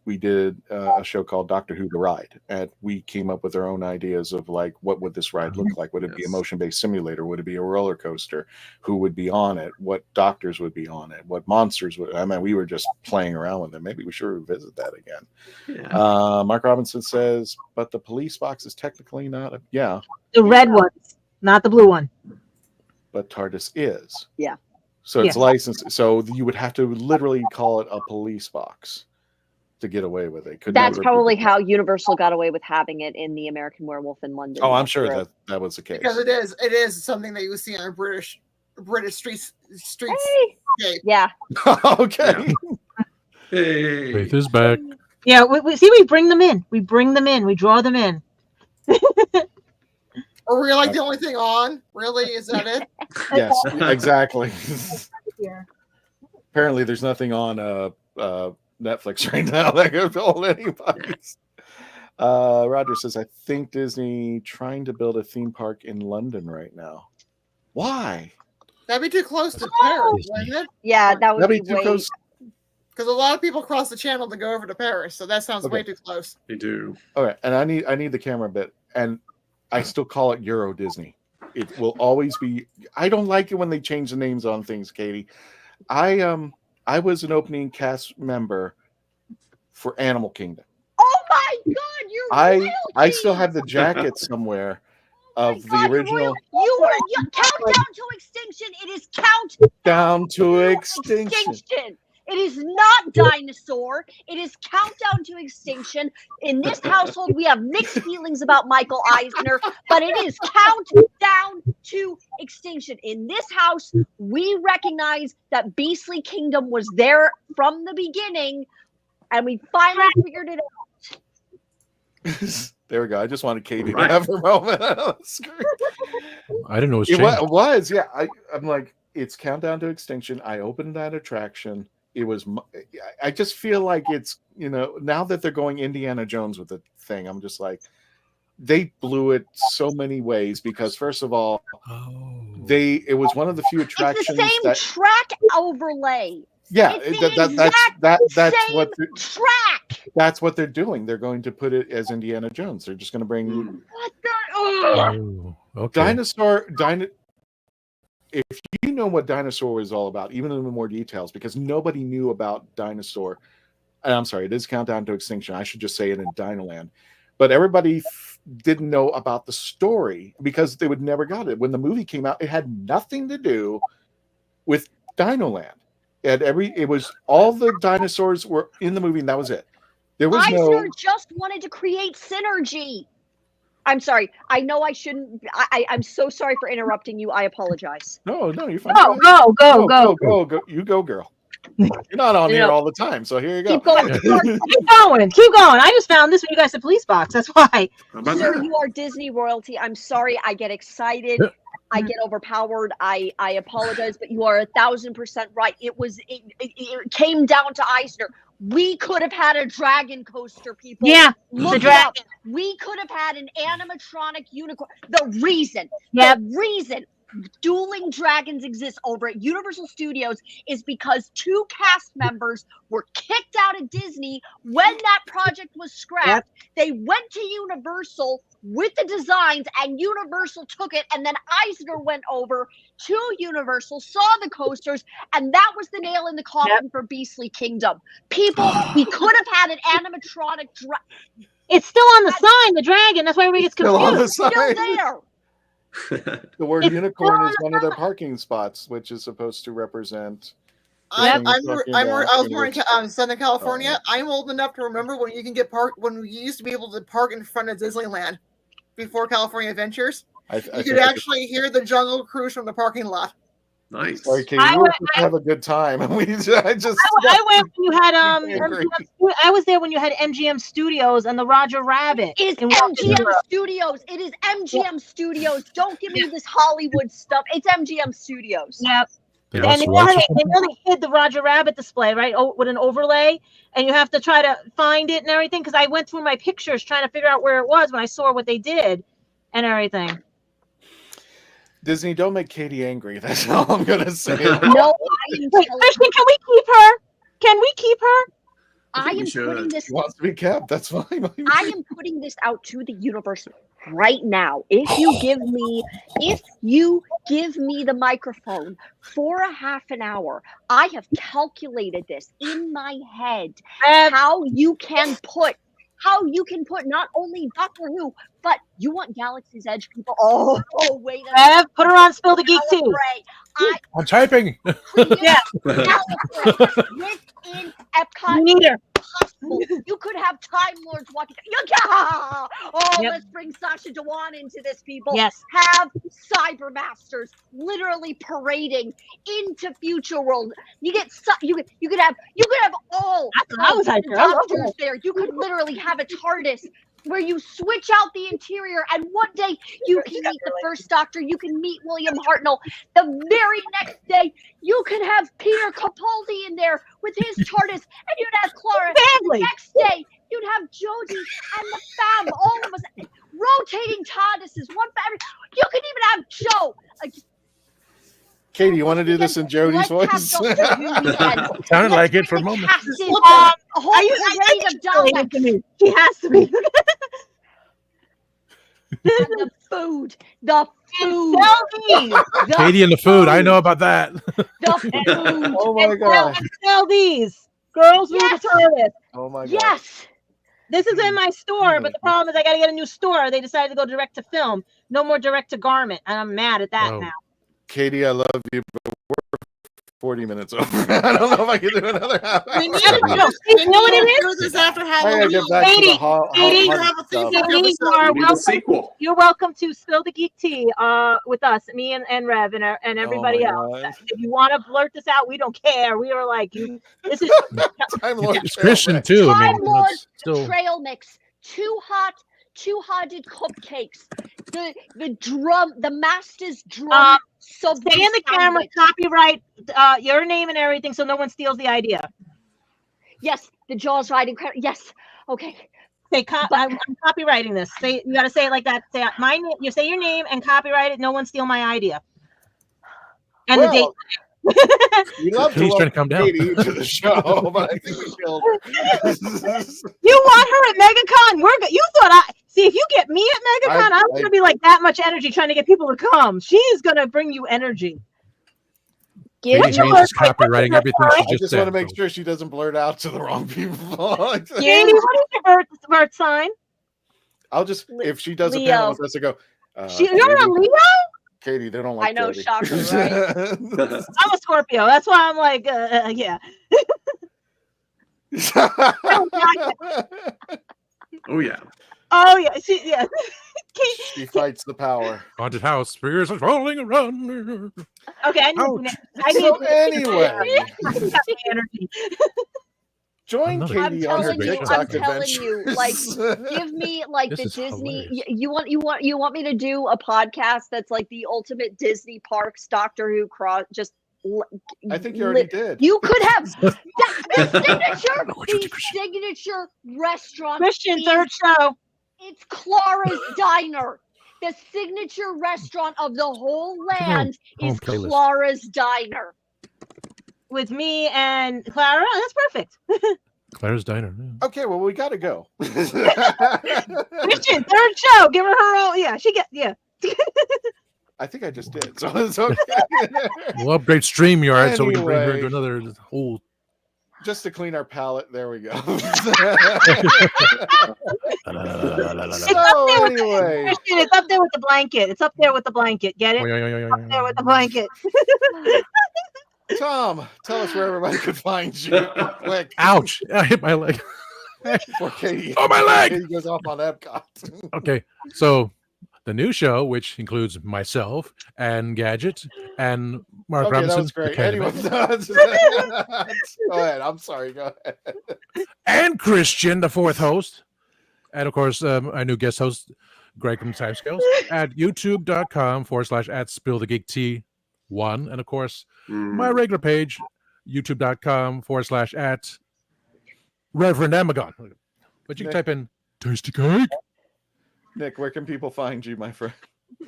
we did a show called Doctor Who the Ride, and we came up with our own ideas of like, what would this ride look like? Would it be a motion-based simulator? Would it be a roller coaster? Who would be on it? What doctors would be on it? What monsters would? I mean, we were just playing around with it. Maybe we should revisit that again. Yeah. Mark Robinson says, but the police box is technically not the red ones, not the blue one. But TARDIS is. Yeah. So it's licensed. So you would have to literally call it a police box to get away with it. That's probably how Universal got away with having it in the American Werewolf in London. Oh, I'm sure that was the case. Because it is something that you see on British streets. Hey. Yeah. Okay. Hey. Faith is back. Yeah, we bring them in. We bring them in. We draw them in. Are we like the only thing on? Really? Is that it? Yes, exactly. Apparently, there's nothing on Netflix right now that could hold anybody's. Roger says, I think Disney trying to build a theme park in London right now. Why? That'd be too close to Paris, wouldn't it? Yeah, that would That'd be be too way. close. Because a lot of people cross the channel to go over to Paris, so that sounds way too close. They do. Okay, and I need the camera bit, and I still call it Euro Disney. It will always be. I don't like it when they change the names on things, Katie. I was an opening cast member for Animal Kingdom. Oh my God, you're I still have the jacket somewhere of the original. You were Countdown to Extinction. It is Down to Extinction. It is not Dinosaur. It is Countdown to Extinction. In this household, we have mixed feelings about Michael Eisner, but it is Countdown to Extinction. In this house, we recognize that Beastly Kingdom was there from the beginning, and we finally figured it out. There we go. I just wanted Katie to have her moment. I didn't know it was It changed. was, yeah. I'm like, it's Countdown to Extinction. I opened that attraction. It was. I just feel like it's, now that they're going Indiana Jones with the thing, I'm just like, they blew it so many ways because first of all, it was one of the few attractions. It's the same track overlay. Yeah, that's what they're doing. They're going to put it as Indiana Jones. They're just going to bring Dinosaur. If you know what Dinosaur is all about, even in more details, because nobody knew about Dinosaur. And I'm sorry, it is Countdown to Extinction. I should just say it in Dinoland, but everybody didn't know about the story because they would never got it. When the movie came out, it had nothing to do with Dinoland. It was all the dinosaurs were in the movie, and that was it. There was Eisner just wanted to create synergy. I'm sorry. I know I shouldn't. I'm so sorry for interrupting you. I apologize. No, you're fine. Go. You go, girl. You're not on here all the time, so here you go. Keep going. Keep going. I just found this when you guys said police box. That's why. Sir, you are Disney royalty. I'm sorry. I get excited. I get overpowered. I apologize, but you are 1,000% right. It came down to Eisner. We could have had a dragon coaster, people. Yeah, Look the it up. dragon. We could have had an animatronic unicorn. The reason dueling dragons exist over at Universal Studios is because 2 cast members were kicked out of Disney when that project was scrapped. They went to Universal with the designs, and Universal took it, and then Eisner went over to Universal, saw the coasters, and that was the nail in the coffin for Beastly Kingdom. People, we could have had an animatronic It's still on the sign, the dragon. That's why everybody gets confused. Still on the It's still sign. there. The word unicorn is one of their parking spots, which is supposed to represent. I was born in Southern California. I'm old enough to remember when when we used to be able to park in front of Disneyland before California Adventures. You could actually hear the Jungle Cruise from the parking lot. Nice. Sorry, Katie, we were just have a good time. I went when you had I was there when you had MGM Studios and the Roger Rabbit. It's MGM Studios. It is MGM Studios. Don't give me this Hollywood stuff. It's MGM Studios. Yep. They And also they watch really hid the Roger Rabbit display, right? With an overlay, and you have to try to find it and everything. Because I went through my pictures trying to figure out where it was when I saw what they did and everything. Disney, don't make Katie angry. That's all I'm gonna say. No, Christian, can we keep her? Can we keep her? I am putting this. She wants to be kept. That's fine. I am putting this out to the universe right now. If you give me the microphone for a half an hour, I have calculated this in my head how you can put not only Doctor Who, but you want Galaxy's Edge, people. Oh wait a minute. Put her on Spill the Geek too. I'm typing. Yeah. Within Epcot. You could have Time Lords walking. Let's bring Sacha Dhawan into this, people. Yes. Have Cybermasters literally parading into Future World. You could have all I was of like, the Doctors there. You could literally have a TARDIS where you switch out the interior, and one day you can meet the first Doctor, you can meet William Hartnell. The very next day, you can have Peter Capaldi in there with his TARDIS, and you'd have Clara. Family. The next day, you'd have Jodie and the fam, all of us, rotating TARDISes, one for every. You can even have Joe. Katie, you want to do this in Jodie's voice? Sounded like it for a moment. A whole parade of Daleks. She has to be. And the food. Katie and the food. I know about that. The food. Oh my God. Sell these. Girls with the TARDIS. Oh my God. Yes. This is in my store, but the problem is I got to get a new store. They decided to go direct to film. No more direct to garment. And I'm mad at that now. Katie, I love you, but we're 40 minutes over. I don't know if I can do another half hour. You know what it is? This after I gotta Halloween. get back to the You're welcome to Spill the Geek Tea with us, me and Rev and everybody else. If you want to blurt this out, we don't care. We are like, this is It's Christian too. I Time mean, Lord it's still trail mix. Two hearted cupcakes. The master's drum. Stay in the camera, copyright your name and everything, so no one steals the idea. Yes, the Jaws riding. Yes, okay. I'm copywriting this. You got to say it like that. Say my name. You say your name and copyright it. No one steal my idea. And the date. We love He's trying to come down. Katie to the show, but I think we killed her. You want her at MegaCon? You thought see if you get me at MegaCon, I'm gonna be like that much energy trying to get people to come. She's gonna bring you energy. Katie Haynes is copywriting everything she I just said. want to make sure she doesn't blurt out to the wrong people. Katie, what is your birth sign? I'll just if she does a Leo. panel with us, I go. You're a Leo? Katie, they don't like. I know, Jodie. shocker, right? I'm a Scorpio. That's why I'm like, yeah. Oh yeah. Oh yeah. Yeah. She fights the power. Haunted house, spirits are rolling around. Okay, I need So anyway, energy. Join Katie on her I'm TikTok telling you, like, give me like This the is Disney. You want me to do a podcast that's like the ultimate Disney parks Doctor Who cross? Just I think you already did. You could have the signature restaurant. Christian, third show. It's Clara's Diner. The signature restaurant of the whole land is playlist. Clara's Diner. With me and Clara. That's perfect. Claire's Diner. Yeah. Okay, well we gotta go. Christian, third show. Give her own. Yeah, I think I just did, so it's okay. We'll upgrade StreamYard so we can bring her Anyway. into another whole. Just to clean our palate, there we go. So anyway, Christian, it's up there with the blanket. It's up there with the blanket. Get it? Up there with the blanket. Tom, tell us where everybody could find you. Quick. Ouch! I hit my leg. Before Katie, Oh, my leg! Katie goes off on Epcot. Okay, so the new show, which includes myself and Gadget and Mark Okay, that Robinson, was great. the Anyway, Candyman, go ahead. I'm sorry. Go ahead. and Christian, the fourth host, and of course our new guest host, Greg from Timescales, at youtube.com/@SpillTheGeekT1, and of course my regular page, youtube.com/@Reverend Amagon. But you can type in tasty cake. Nick, where can people find you, my friend?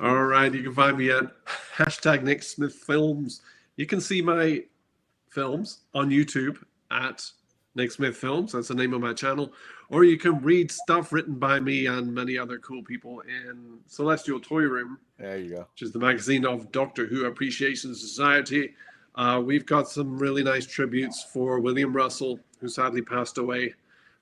All right, you can find me at #NickSmithFilms. You can see my films on YouTube at Nick Smith Films. That's the name of my channel. Or you can read stuff written by me and many other cool people in Celestial Toy Room. There you go. Which is the magazine of Doctor Who Appreciation Society. We've got some really nice tributes for William Russell, who sadly passed away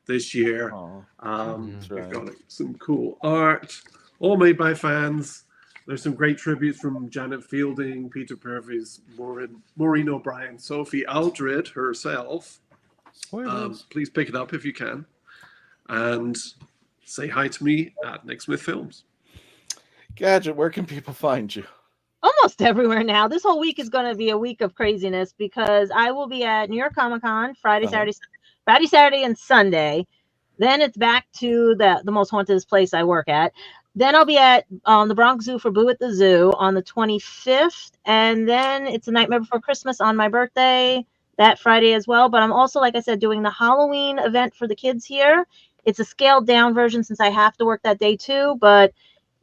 this year. We've got some cool art, all made by fans. There's some great tributes from Janet Fielding, Peter Purves, Maureen O'Brien, Sophie Aldred herself. Please pick it up if you can. And say hi to me at Nick Smith Films. Gadget, where can people find you? Almost everywhere now. This whole week is going to be a week of craziness because I will be at New York Comic Con Friday, Saturday, and Sunday. Then it's back to the most haunted place I work at. Then I'll be at the Bronx Zoo for Boo at the Zoo on the 25th. And then it's a Nightmare Before Christmas on my birthday that Friday as well. But I'm also, like I said, doing the Halloween event for the kids here. It's a scaled down version since I have to work that day too. But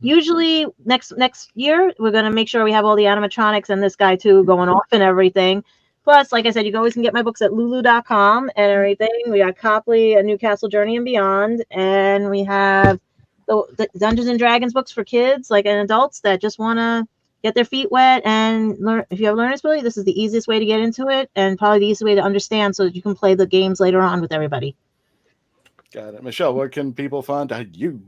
usually next year, we're going to make sure we have all the animatronics and this guy too going off and everything. Plus, like I said, you always can get my books at lulu.com and everything. We got Copley, A Newcastle Journey and Beyond. And we have the Dungeons and Dragons books for kids and adults that just want to get their feet wet and learn. If you have learning disability, this is the easiest way to get into it and probably the easiest way to understand so that you can play the games later on with everybody. Got it. Michelle, where can people find you?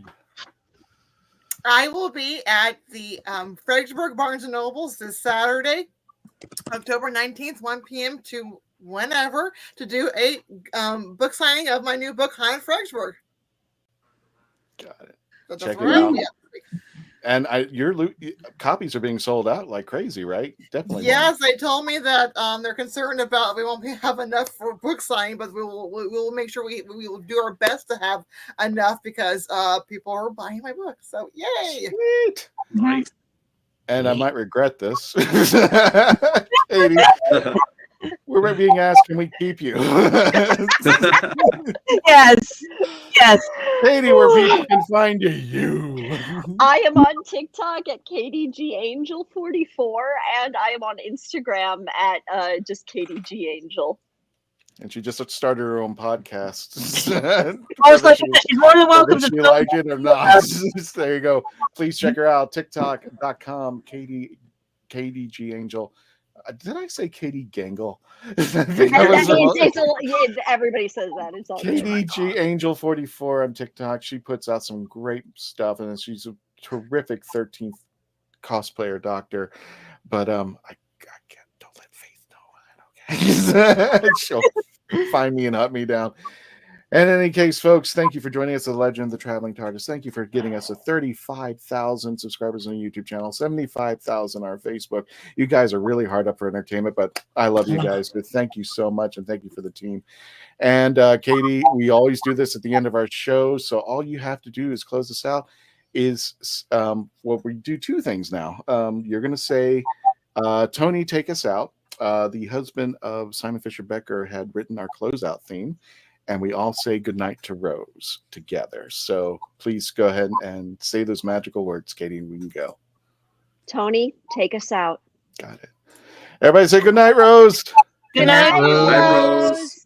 I will be at the Fredericksburg Barnes & Nobles this Saturday, October 19th, 1 p.m. to whenever, to do a book signing of my new book, High in Fredericksburg. Got it. That's Check where it I'll out. be at. And your copies are being sold out like crazy, right? Definitely. Yes, they told me that they're concerned about we won't have enough for book signing, but we will make sure we will do our best to have enough because people are buying my book. So yay! Sweet. Right. And I might regret this. Katie, we're being asked, can we keep you? Yes. Katie, where people can find you. I am on TikTok at KDGAngel44, and I am on Instagram at just KDGAngel. And she just started her own podcast. She's more than welcome to to like it or not. There you go. Please check her out. TikTok.com, KDGAngel. Did I say Katie Gangle? Everybody says that. It's all KDGAngel44 on TikTok. She puts out some great stuff, and she's a terrific 13th cosplayer doctor. But I can't. Don't let Faith know that, okay? She'll find me and hunt me down. And in any case, folks, thank you for joining us, The Legend of the Traveling TARDIS. Thank you for getting us to 35,000 subscribers on the YouTube channel, 75,000 on our Facebook. You guys are really hard up for entertainment, but I love you guys. Thank you so much, and thank you for the team. And Katie, we always do this at the end of our show, so all you have to do is close this out. We do two things now. You're going to say, Tony, take us out. The husband of Simon Fisher Becker had written our closeout theme. And we all say goodnight to Rose together. So please go ahead and say those magical words, Katie, and we can go. Tony, take us out. Got it. Everybody say goodnight, Rose. Good night, Rose.